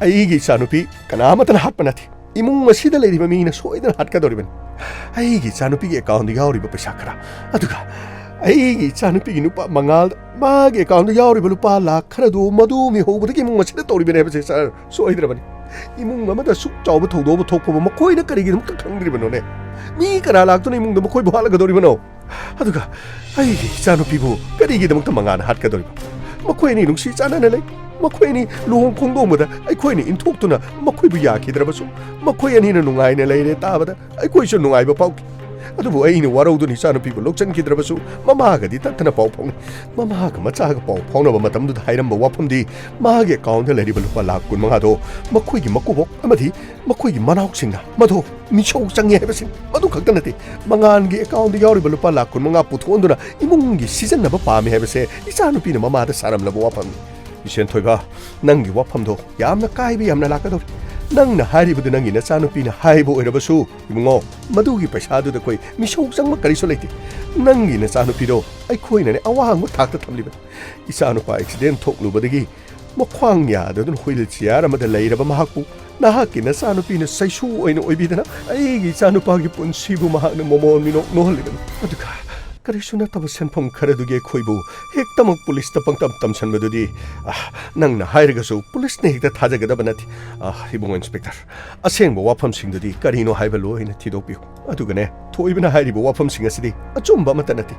아이기 자누피 까나마탄 핫바나티 이몽마 시달 레리바 미나 소이든 핫가도리벤 아이기 자누피기 에카운트 야오리바 페샤카라 아두가 아이기 자누피기 누파 망알 마게 에카운트 야오리바 루파 라카라도 마두미 호부르기 이몽마 시달 또리벤 해버세 살 소이드라바니 이몽마마다 쑥 짜오부 토도부 톡포부 마 코이나 까리기는 깍캉드리벤노네 미까라 락도니 이몽도 마 코이부 할라가도리벤노 아두가 아이기 자누피부 까리기는 망안 핫가도리바 ꯃꯈꯣꯏꯅꯤ ꯅꯨꯡꯁꯤ ꯆꯥꯟꯅꯅ ꯂꯩ ꯃꯈꯣꯏꯅꯤ ꯂꯨꯍꯣꯡ ꯈꯣꯡꯗꯣꯡꯕꯗ ꯑꯩꯈꯣꯏꯅ ꯏꯟꯊꯣꯛꯇꯨꯅ ꯃꯈꯣꯏꯕꯨ ꯌꯥꯈꯤꯗ꯭ꯔꯕꯁꯨ ꯃꯈꯣꯏ ꯑꯅꯤꯅ ꯅꯨꯡꯉꯥꯏꯅ ꯂꯩꯔꯦ ꯇꯥꯕꯗ ꯑꯩꯈꯣꯏꯁꯨ ꯅꯨꯡꯉꯥꯏꯕ ꯐꯥꯎꯈꯤ ꯑꯗꯨꯕꯨ ꯑꯩꯅ ꯋꯥꯔꯧꯗꯨꯅ ꯏꯆꯥꯅꯨꯄꯤꯕꯨ ꯂꯧꯁꯤꯟꯈꯤꯗ꯭ꯔꯕꯁꯨ ꯃꯃꯥꯒꯗꯤ ꯇꯠꯇꯅ ꯄꯥꯎ ꯐꯥꯎꯅꯩ ꯃꯃꯥꯒ ꯃꯆꯥꯒ ꯄꯥꯎ ꯐꯥꯎꯅꯕ ꯃꯇꯝꯗꯨꯗ ꯍꯥꯏꯔꯝꯕ ꯋꯥꯐꯝꯗꯤ ꯃꯥꯒꯤ ꯑꯦꯀꯥꯎꯟꯗ ꯂꯩꯔꯤꯕ ꯂꯨꯄꯥ ꯂꯥꯈ 15ꯗꯣ ꯃꯈꯣꯏꯒꯤ ꯃꯀꯨꯕꯣꯛ ꯑꯃꯗꯤ ꯃꯈꯣꯏꯒꯤ ꯃꯅꯥꯎꯁꯤꯡꯅ ꯃꯗꯨ ꯃꯤꯁꯧ ꯆꯪꯉꯤ ꯍꯥꯏꯕꯁꯤꯡ ꯃꯗꯨ ꯈꯛꯇ ꯅꯠꯇꯦ ꯃꯉꯥꯟꯒꯤ ꯑꯦꯀꯥꯎꯟꯗ ꯌꯥꯎꯔꯤꯕ ꯂꯨꯄꯥ ꯂꯥꯈ 15 ꯄꯨꯊꯣꯛꯍꯟꯗꯨꯅ ꯏꯃꯨꯡꯒꯤ ꯁꯤꯖꯤꯟꯅꯕ ꯄꯥꯝꯃꯤ ꯍꯥꯏꯕꯁꯦ ꯏꯆꯥꯅꯨꯄꯤꯅ ꯃꯃꯥꯗ ꯁꯥꯔꯝꯂꯕ ꯋꯥꯐꯝꯅꯤ 이센토이가 낭기 와팜도 얌나 까이비 얌나 라까도 낭나 하리부도 낭기 나짜누피나 하이보 오이러버수 이몽어 마두기 페샤두도 코이 미쇼옥상마 까리소 레이티 낭기 나짜누피도 아이코이나네 아와항모 탁다 탐리바 이사누파 액시덴 톡루버데기 ꯃꯈ꯭ꯋꯥꯡ ꯌꯥꯗꯗꯨꯅ ꯍꯨꯏꯜ ꯆꯤꯌꯥꯔ ꯑꯃꯗ ꯂꯩꯔꯕ ꯃꯍꯥꯛꯄꯨ ꯅꯍꯥꯛꯀꯤ ꯅꯆꯥꯅꯨꯄꯤꯅ ꯁꯩꯁꯨ ꯑꯣꯏꯅ ꯑꯣꯏꯕꯤꯗꯅ ꯑꯩꯒꯤ ꯏꯆꯥꯅꯨꯄꯥꯒꯤ ꯄꯨꯟꯁꯤꯕꯨ ꯃꯍꯥꯛꯅ ꯃꯃꯣꯟ ꯃꯤꯅꯣꯛ ꯅꯣꯛꯍꯜꯂꯤꯕꯅꯤ ꯑꯗꯨꯒ ꯀꯔꯤꯁꯨ ꯅꯠꯇꯕ ꯁꯦꯟꯐꯝ ꯈꯔꯗꯨꯒꯤ ꯍꯦꯛꯇꯃꯛ ꯄꯨꯂꯤꯁꯇ ꯄꯪꯇꯝ ꯇꯝꯁꯟꯕꯗꯨꯗꯤ ꯅꯪꯅ ꯍꯥꯏꯔꯒꯁꯨ ꯄꯨꯂꯤꯁꯅ ꯍꯦꯛꯇ ꯊꯥꯖꯒꯗꯕ ꯅꯠꯇꯦ ꯏꯕꯨꯡꯉꯣ ꯏꯟꯁꯄꯦꯛꯇꯔ ꯑꯁꯦꯡꯕ ꯋꯥꯐꯝꯁꯤꯡꯗꯨꯗꯤ ꯀꯔꯤꯅꯣ ꯍꯥꯏꯕ ꯂꯣꯏꯅ ꯊꯤꯗꯣꯛꯄꯤꯌꯨ ꯑꯗꯨꯒꯅꯦ ꯊꯣꯏꯕꯅ ꯍꯥꯏꯔꯤꯕ ꯋꯥꯐꯝꯁꯤꯡ ꯑꯁꯤꯗꯤ ꯑꯆꯨꯝꯕ ꯑꯃꯠꯇ ꯅꯠꯇꯦ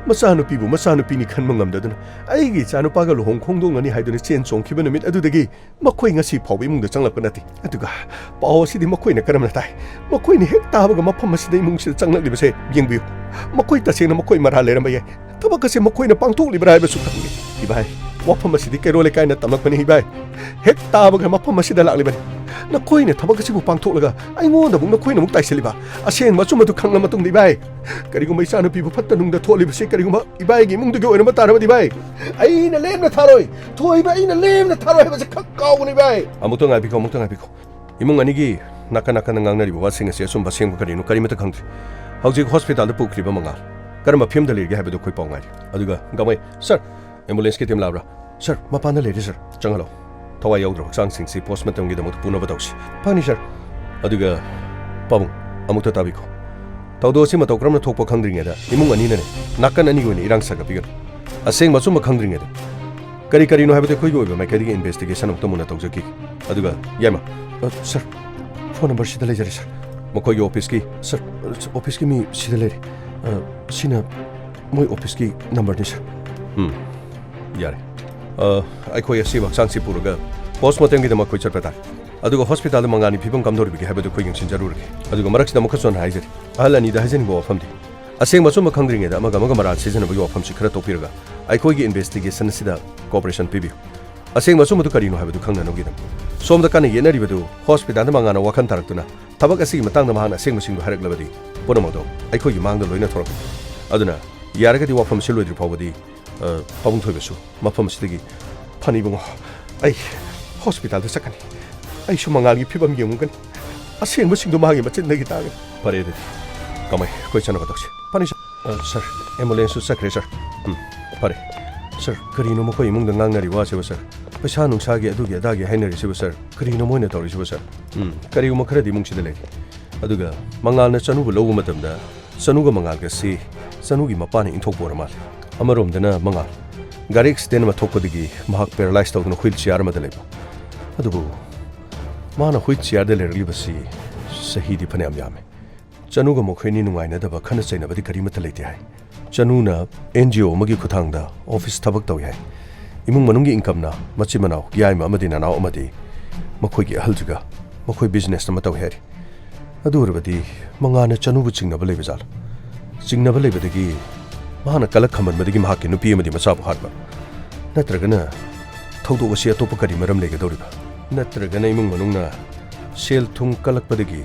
ꯃꯆꯥꯅꯨꯄꯤꯕꯨ ꯃꯆꯥꯅꯨꯄꯤꯅꯤ ꯈꯟꯕ ꯉꯝꯗꯗꯨꯅ ꯑꯩꯒꯤ ꯏꯆꯥꯅꯨꯄꯥꯒ ꯂꯨꯍꯣꯡ ꯈꯣꯡꯗꯣꯡꯅꯅꯤ ꯍꯥꯏꯗꯨꯅ ꯆꯦꯟ ꯆꯣꯡꯈꯤꯕ ꯅꯨꯃꯤꯠ ꯑꯗꯨꯗꯒꯤ ꯃꯈꯣꯏ ꯉꯁꯤ ꯐꯥꯎꯕ ꯏꯃꯨꯡꯗ ꯆꯪꯂꯛꯄ ꯅꯠꯇꯦ ꯑꯗꯨꯒ ꯄꯥꯎ ꯑꯁꯤꯗꯤ ꯃꯈꯣꯏꯅ ꯀꯔꯝꯅ ꯇꯥꯏ ꯃꯈꯣꯏꯅ ꯍꯦꯛ ꯇꯥꯕꯒ ꯃꯐꯝ ꯑꯁꯤꯗ ꯏꯃꯨꯡꯁꯤꯗ ꯆꯪꯂꯛꯂꯤꯕꯁꯦ ꯌꯦꯡꯕꯤꯌꯨ ꯃꯈꯣꯏ ꯇꯁꯦꯡꯅ ꯃꯈꯣꯏ ꯃꯔꯥ ꯂꯩꯔꯝꯕ ꯌꯥꯏ ꯊꯕꯛ ꯑꯁꯤ ꯃꯈꯣꯏꯅ ꯄꯥꯡꯊꯣꯛꯂꯤꯕ꯭ꯔꯥ ꯍꯥꯏꯕꯁꯨ ꯈꯪꯗꯦ ꯏꯕꯥꯏ ꯋꯥꯐꯝ ꯑꯁꯤꯗꯤ ꯀꯩꯔꯣꯜ ꯂꯩꯀꯥꯏꯅ ꯇꯝꯂꯛꯄꯅꯤ ꯏꯕꯥꯏ ꯍꯦꯛ ꯇꯥꯕꯒ ꯃꯐꯝ ꯑꯁꯤꯗ ꯂꯥꯛꯂꯤꯕꯅꯤ नखोइने थबक सिबु पांगथोलगा आइंगोंदा बुक नखोइने मुक ताइसेलिबा असेंग मचुम मदु खंगला मतुंग दि बाय करिगुम इसा नु पिबु फत्त नुंग द थोलिब से करिगुम इबाय गी मुंग दु ओइना म तारबदि बाय आइना लेम न थारोय थोइबा आइना लेम न थारोय बसे खक्काउनि बाय अमुतंग आबिको इमुंग अनिगी नाका नाका नंगांगनारि वासिंग से असुम बसेंग करिनु करिमत खंगथि हौजिक हॉस्पिटल द पुक्रिबा मंगा करम फिल्म द लेगे हाबदु खोइ पाउंगाइ अदुगा गमै सर एम्बुलेंस के टीम लाब्रा सर मपान लेडी सर चंगलो थवाइ याउद्र हक्सांग सिंगसि पोस्टमार्टम गी दमत पुनब तौसि पानी सर अदुगा पाबुंग अमुत ताबिको तौदो सि मतौ क्रमन थोकप खंद्रिङेदा इमुंग अनिने नाकन अनि गोनि इरांग सगा पिगन असेंग मचुम खंद्रिङेदा करी करीनो हाबदु खोइ गोइबा माइकेदि इन्वेस्टिगेशन उक्त मुना तौजकी अदुगा यामा सर फोन नंबर सिदा लेजरे सर मखोइ ऑफिस की सर ऑफिस की मी सिदा लेरे सिना मोय ऑफिस की नंबर नि सर यारे अखोई असी हक्सांगसि पुरगा पोस्टमार्टम गी दम खोइ चटपता अदुगा हॉस्पिटल मंगानी फिबम कमदोर बिगे हाबदु खोइ यंगसिन जरूर अदुगा मरक्सिदा मुखसोन हाइजरि अहलनी दा हाइजनि बो फमदि असेंग मचुम खंद्रिङेदा मगा मरा सिजन बयो फमसि खरा तोपिरगा अखोइगी इन्वेस्टिगेशन सिदा कोऑपरेशन पिबियो असेंग मचुम दु करिनो हाबदु खंगनोगी दम सोमदा काने येनरिबदु हॉस्पिटल मंगाना वखन तारक्तुना थबक असी मतंग मांगना असेंग मसिंग हारक्लबदि पुनमदो अखोइगी मांगदा लोइना थोरक अदुना यारगदि वाफम सिलोइद्रि फावबदि पाबुंग थोइबसु मफम सिदगी फनी बुंगो आई हॉस्पिटल द सकनी आई सु मंगागी फिबम येमुगन असेंग मसिंग दु मांगी मचिन नगी तागे परे दे कमाई कोइ चनो बतक्से फनी सर एम्बुलेंस सु सकरे सर परे सर करिनो मखो इमुंग द ngangnari वासेबो सर पैसा नुंसागी अदुगी अदागी हाइनरिसिबो सर करिनो मोइना तौरिसिबो सर करिगुम खरदि मुंगसिदा लेरि अदुगा मंगालना चनुबु लौबु मतमदा चनुगा मंगालगा सि चनुगी मपाने इंथोकपोर माल अमरोमदना मंगाल गाड़ी एक्सीडेंट मा थोकपदगी महाक पैरालाइज तौदुना व्हील चेयर मदा लेबा अदुबु माना व्हील चेयर द लेरलिबसि सहीदि फनेम यामे चनुगा मखोइनि नुंगाइनदबा खना चैनबदि करिमत लेते हाय चनुना एनजीओ मगी खुथांगदा ऑफिस थबक तौ याय इमुंग मनुंगी इनकमना मचि मनाव यायमा अमदि नानाव अमदि मखोइगी अहलजुगा मखोइ बिजनेस न मतौ हेरि अदुरबदि मंगाना चनुबु चिंगनब लेबजाल चिंगनब लेबदगी माना कलक खमनबदगी महाके नुपि अमदि मचाबु हारबा नत्रगना थौदोबसि अतोप करि मरम लेगदौरिबा नत्रगना इमुंग मनुंगना सेल थुंग कलकपदगी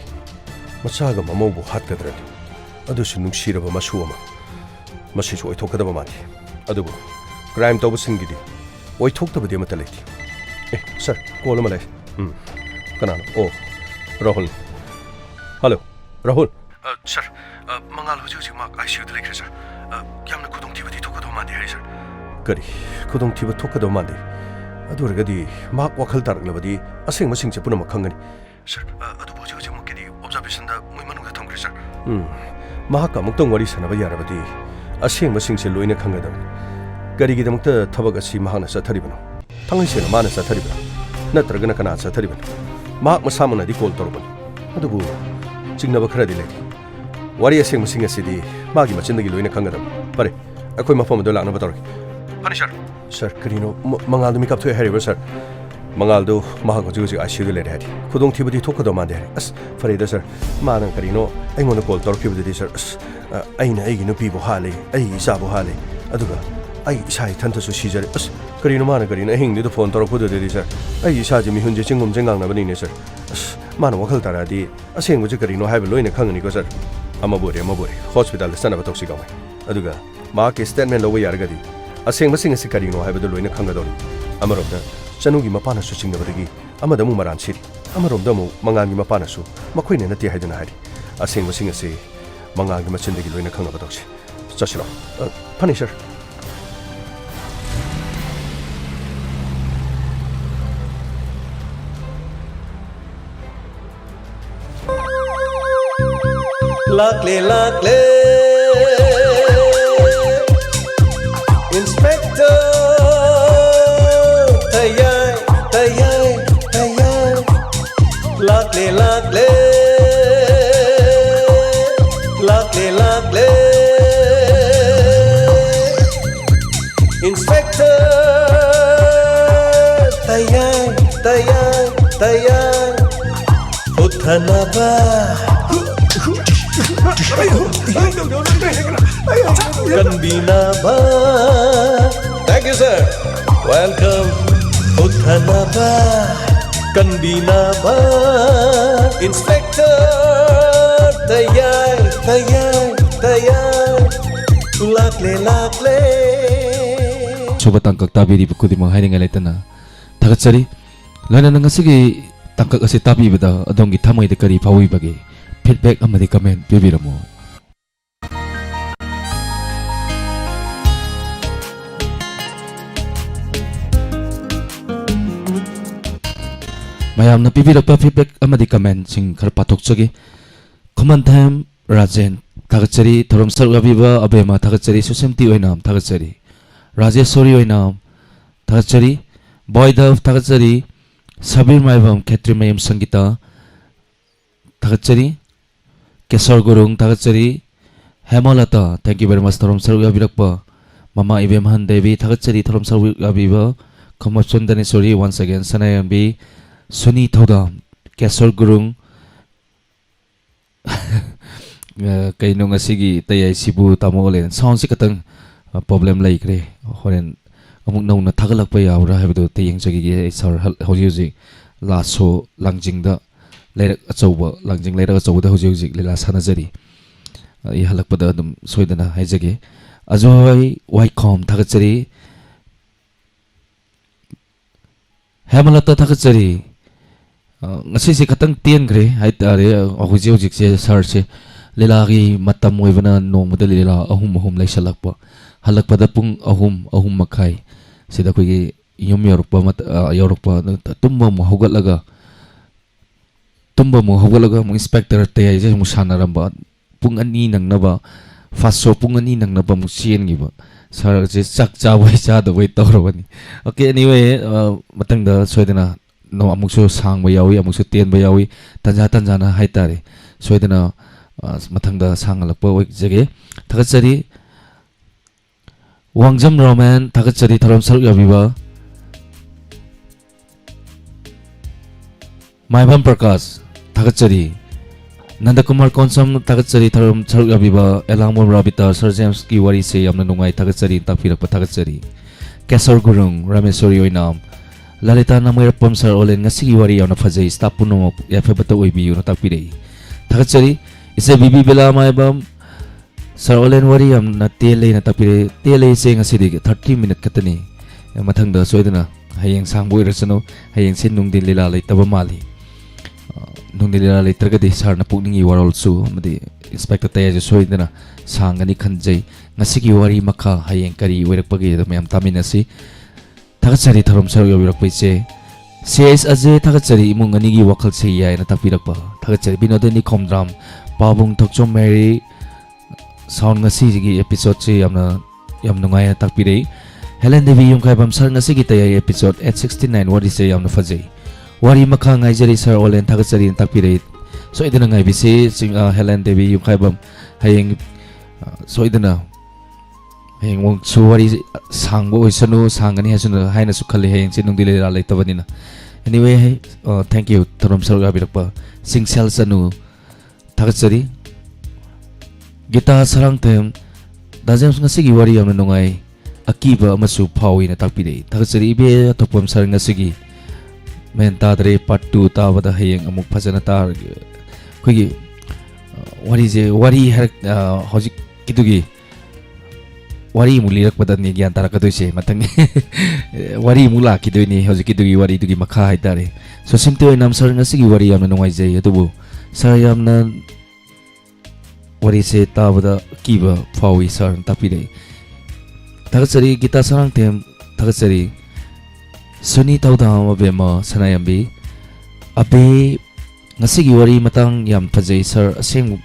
मचागा ममौबु हातकद्रनि अदुसु नुंसिरबा मसुअमा मसिसु ओइथोकदबा माथि अदुबु क्राइम तौबसिंगिदि ओइथोकदबदि अमत लेथि सर कॉल अमा लाइ कनानो ओ राहुल हेलो राहुल सर मंगाल हुजि मा आईसीयू द लेख्रे सर यामना खुदोंथिबदि थोकदो मादि हाय सर करि खुदोंथिब थोकदो मादि अदुरगदि मा वखल तारगलबदि असेंग मसिंगसे पुनम खंगनि सर अदुबु हुजि मुकेदि ऑब्जर्वेशन दा मुइ मनुंग थंग्रे सर महाका मुक्तंग वरि सनबा यारबदि असेंग मसिंगसे लोइना खंगदम करिगिदमक्ता थबक असि महाना सथरिबनो थांगैसेना माना सथरिबनो नत्रगना कना सथरिबनो महाक मसामनदि कॉल तौरबनो अदुबु चिंगनबा खरदि लेदि वारी असेंग मसिंग असिदि मागी मचिंदगी लोइना खंगदम परे अखोइ मफम दो लांगना बतौरगे फनी सर करिनो मंगालदो मिकअप थोय हारिबो सर मंगालदो महाक हुजि आईसीयू लेदि हारि खुदोंथिबदि थोकदो मादे हारि अस फरेदा सर माना करिनो अइंगोन कॉल तौरखिबदि सर अस अइना अइगी नुपीबो हाले अइ इसाबो हाले अदुगा अइ इसा इथंतसु सिजरे अस करिनो माना करिनो अहिंगदो फोन तौरखुददि सर अइ इसाजे मिहुनजे चिंगुम जेंगांगनाबनिने सर अस माना वखल तारादि असेंगबजे करिनो हाइबो लोइना खंगनिको सर अमबोरे हॉस्पिटल सनबा तौसि गावै अदुगा माके स्टेटमेंट लौबा यारगदि असेंगबसिंग असि करिनो हाइबदो लोइना खंगदौरि अमरोमदा चनुगी मपानसु चिंगनबदगी अमदमु मरान सिरि अमरोमदमु मंगांगी मपानसु मखोइने नते हाइदना हारि असेंगबसिंग असि मंगांगी मचिंदगी लोइना खंगनबा तौसि चसिलो फनी sir Lakle Inspector Tayay Lakle Inspector Tayay Uthanaba Kanbinaba. Thank you, sir. Welcome. Uthanaba. Kanbinaba Inspector Tayay, tayay, tayay Lakle, lakle Sobat tangkak tabi di buku di mga hainga laitana. Tagat sari, lana nang sige tangkak kasi tabi bada adong gitamay de kari pawi bagi. Feedback amadi comment bibira mo. Mayam na bibira pa feedback amadi comment sing karpatok sagi. Command time Rajen. Tagat sari thorom sarga biba abema tagat sari susemti oinam tagat sari. Rajeshwari Oinam थागचरी बॉयदव थागचरी सबीर माइबम खेत्री मयम संगीता थागचरी केशर गुरुंग थागचरी Hemlata thank you very much थरम सरगा बिरकपा मामा इबेमहन देवी थागचरी थरम सरगा बिबा खमप सुंदनेश्वरी once again सनायम्बी सुनी थौदाम केशर Gurung कइनो ngasiगी तयai sibu tamolen sound si katang problem laikre horen amuk nauna thagalakpa yaura habdo teyeng chagi ge sar hoji la so langjing da lerak achauba langjing lerak achauba da hoji lela sanajari I halakpa da dum soidana haijage ajoi waikom thagachari hemalata thagachari ngasi si katang tien gre haitare hoji se sar se lela gi matam oibana nongmada lela ahum laisalakpa halakpada pung ahum makai sida kogi yum yorokpa tumba mo hogalaga mo inspector te je mo sanaramba pung ani nangnaba faso pung ani nangnaba mo sien giba sar je chak chawai cha da wai torobani okay anyway matangda soidana no amukso sang ba yawi amukso ten ba yawi tanja na haitare soidana matangda sangalakpa wai jege thagachari Wangjam Roman Tagachari Tharam Sarga Biba Maibam Prakash Tagachari Nandakumar Konsam Tagachari Tharam Sarga Biba Elamur Rabita Sir James Ki Wari se yamna nungai Tagachari Tapirakpa Tagachari Kesar Gurung Rameswari Oinam Lalita Namayapam Sir Olen Ngasi Wari yamna phajai staff puno yafebata oibi yuna tapirei Tagachari ise bibi bela maibam Sir Olen wari am na tele na tapire tele se ngasidi 30 minute katani mathangda soidana hayeng sangboi rasano hayeng sin nungdin lila lai taba mali nungdin lila lai tragadi sar na pukningi warol su madi inspector taya jo soidana sangani khanjai ngasigi wari makha hayeng kari werakpagi da mayam taminasi thagachari tharom sar yobirakpai se CS aje thagachari imung ani gi wakhal se yai na tapirakpa thagachari binodani khomdram pabung thokchom mary sound ngasi gi episode che yam nungai na takpirei Helen Devi yung kai bam sar ngasi gi tayai episode 869 wari se yam na fajai wari makha ngai jari Sir Olen thagachari na takpirei so idana ngai bisi sing Helen Devi yung kai bam hayeng so idana hayeng wong su wari sangbo oisanu sangani hasunu haina su khali hayeng chinung dile la laitabanina anyway thank you thorom sarga birakpa singsel sanu thagachari Gita sarang tem dajam ngasigi wari yamna nungai akiba amasu phawi na takpidei thagachari ibe topam sarang ngasigi men tadre part 2 tabada hayeng amuk phajana tar khogi wari har hojik kidugi wari mulirak padani gyan tarakadoi matang wari mula kidoi ni hojik kidugi wari dugi makha haitare so simte nam sarang ngasigi wari yamna nungai jai atubu sarayamna wari se tabada kiba phawi sar tapidei thagachari gita sarang tem thagachari suni tawdam abema sanayambi abe ngasigi wari matang yam phajai sar aseng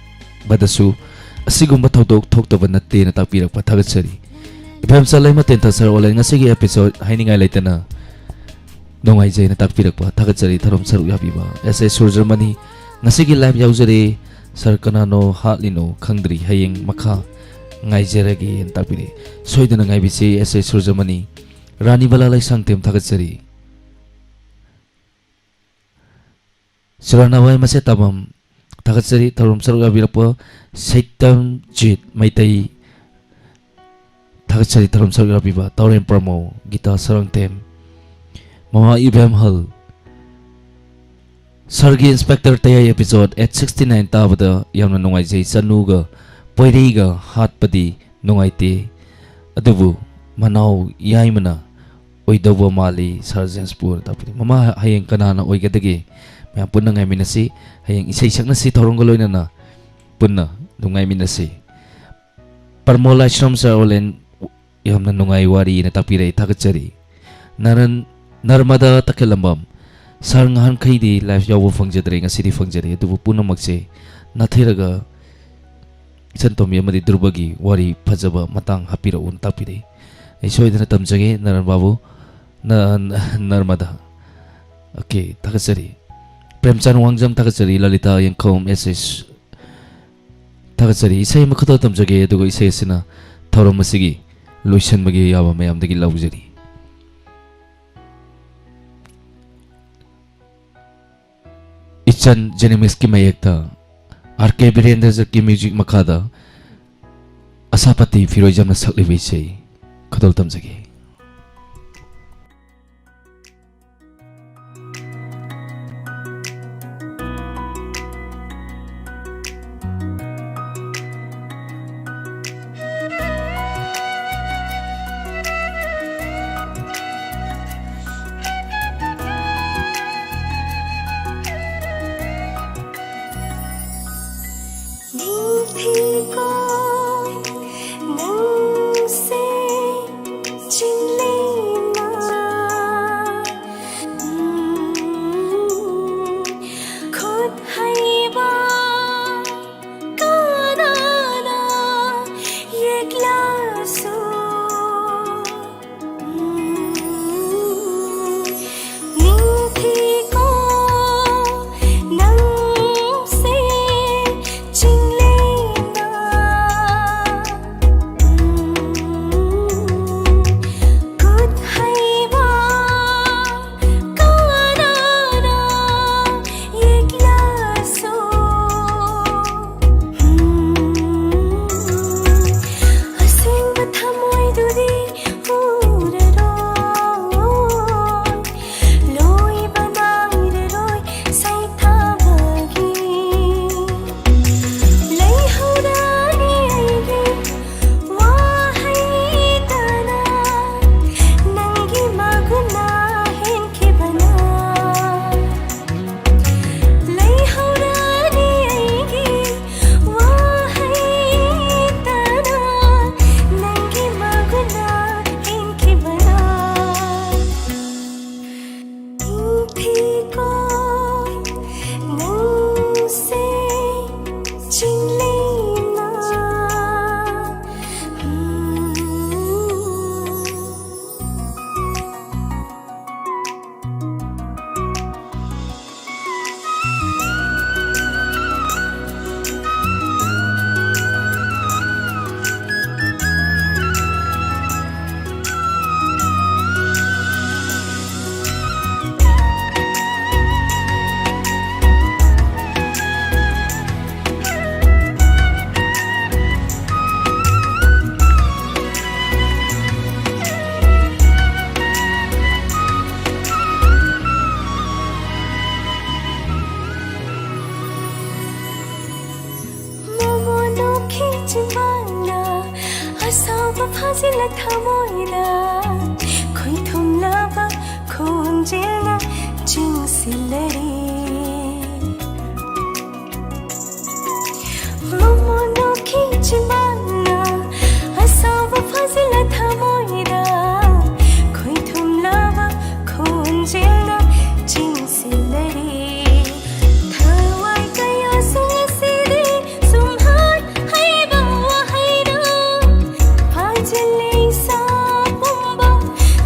badasu asigumba thodok thoktoba natte na tapirak pa thagachari ibam salai maten ta Sir Olen ngasigi episode hainingai laitana nongai jai na tapirak pa thagachari tharom saru yabiba SA Surgermany ngasigi live yaujare Sir kanano hatlino khangdri hayeng makha ngai jeragi tapire soidana ngai bisi SA Surgermany Rani Balalai sangtem thagachari Suranawai mase tabam thagachari tharom sarga birapa saitam jit maitai thagachari tharom sarga biba tawrem promo gita sarangtem mama ibem hal Sargi Inspector Tayay episode at 69 tabada yamna nungay jay sanuga poiriga hatpadi nungay ti adubu manaw yay mana oy dawa mali Sergeant Spur tapos mama hayang kanana oy gadagi may punna ngay minasi hayang isa-isak na si torong galoy na punna nungay minasi parmola shrom sa olen yamna nungay wari na tapiray takachari naran narmada takilambam sarngahan kaidi life yawo fangjadre nga city fangjadre dubu puno magse nathiraga isantom yamadi durbagi wari phajaba matang hapira un tapire isoidana tamjage naran babu na narmada okay takasari premchan wangjam takasari lalita yangkom ss takasari isai makhato tamjage dugo isai sina thorom masigi loisan magi yaba mayam dagi laujari Ichan Genemis ki mayekta RK Birendra ki music makada asapati Firojam na sakli bese kadol tamjage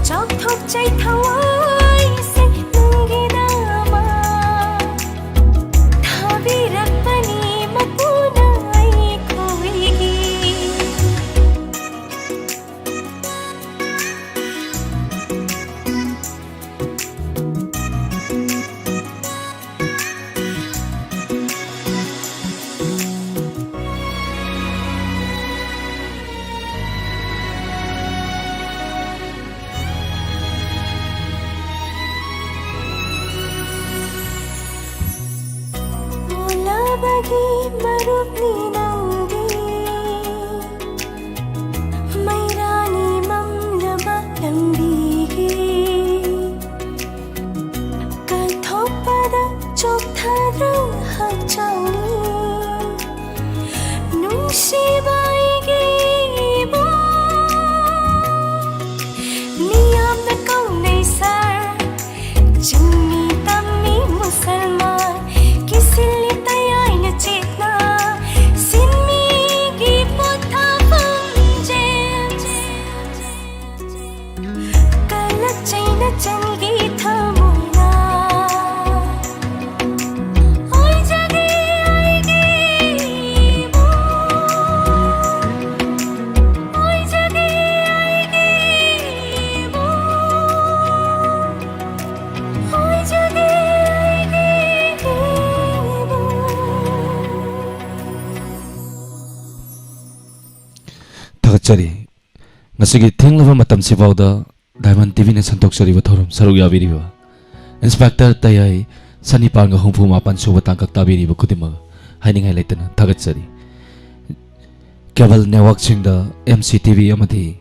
Chok chok chay thawai se nungi dama ꯑꯩꯒꯤ ꯃꯔꯨꯞꯅꯤ ꯅꯪꯗꯤ ꯃꯩꯔꯥꯅꯤ ꯃꯝꯂꯕ ꯂꯝꯕꯤꯒꯤ ꯀꯠꯊꯣꯛꯄꯗ ꯆꯣꯛꯊꯗ꯭ꯔ ꯍꯛꯆꯥꯡꯅꯤ ꯅꯨꯡꯁꯤꯕ ꯑꯩꯒꯤ 미얀데 꽁네살 진미 땀미 무살만 기슬리 따야이는 찌나 신미기 보타 범죄 깔락자이나 짠기 타모이나 어이자기 아이기 뭐 어이자기 아이기 다가짜리 ngasi기 thenglaba matam sibauda Diamond TV na santoksariba thorum saruk yabiriba Inspector Tayai Sanipal nga hungphu mapan suba tangkak tabiriba kudima hainingai leitana dagatchari Cable network singda MCTV amadi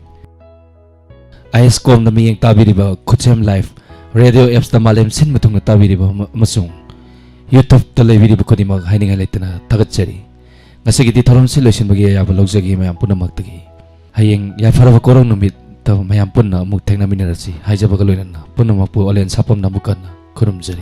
ISCOM na miyeng tabiriba Kuchem Live Radio apps da malem sin matungna tabiriba masung YouTube ta leibiriba kudima hainingai leitana dagatchari ngasigi di thorum siloisin bagi yaba logjagi mayam punamak-tagi hayeng yafaraba korong numit ta mayam punna amuk thengna minarasi haijaba galoinana punamakpu olen sapam namukan kurumjari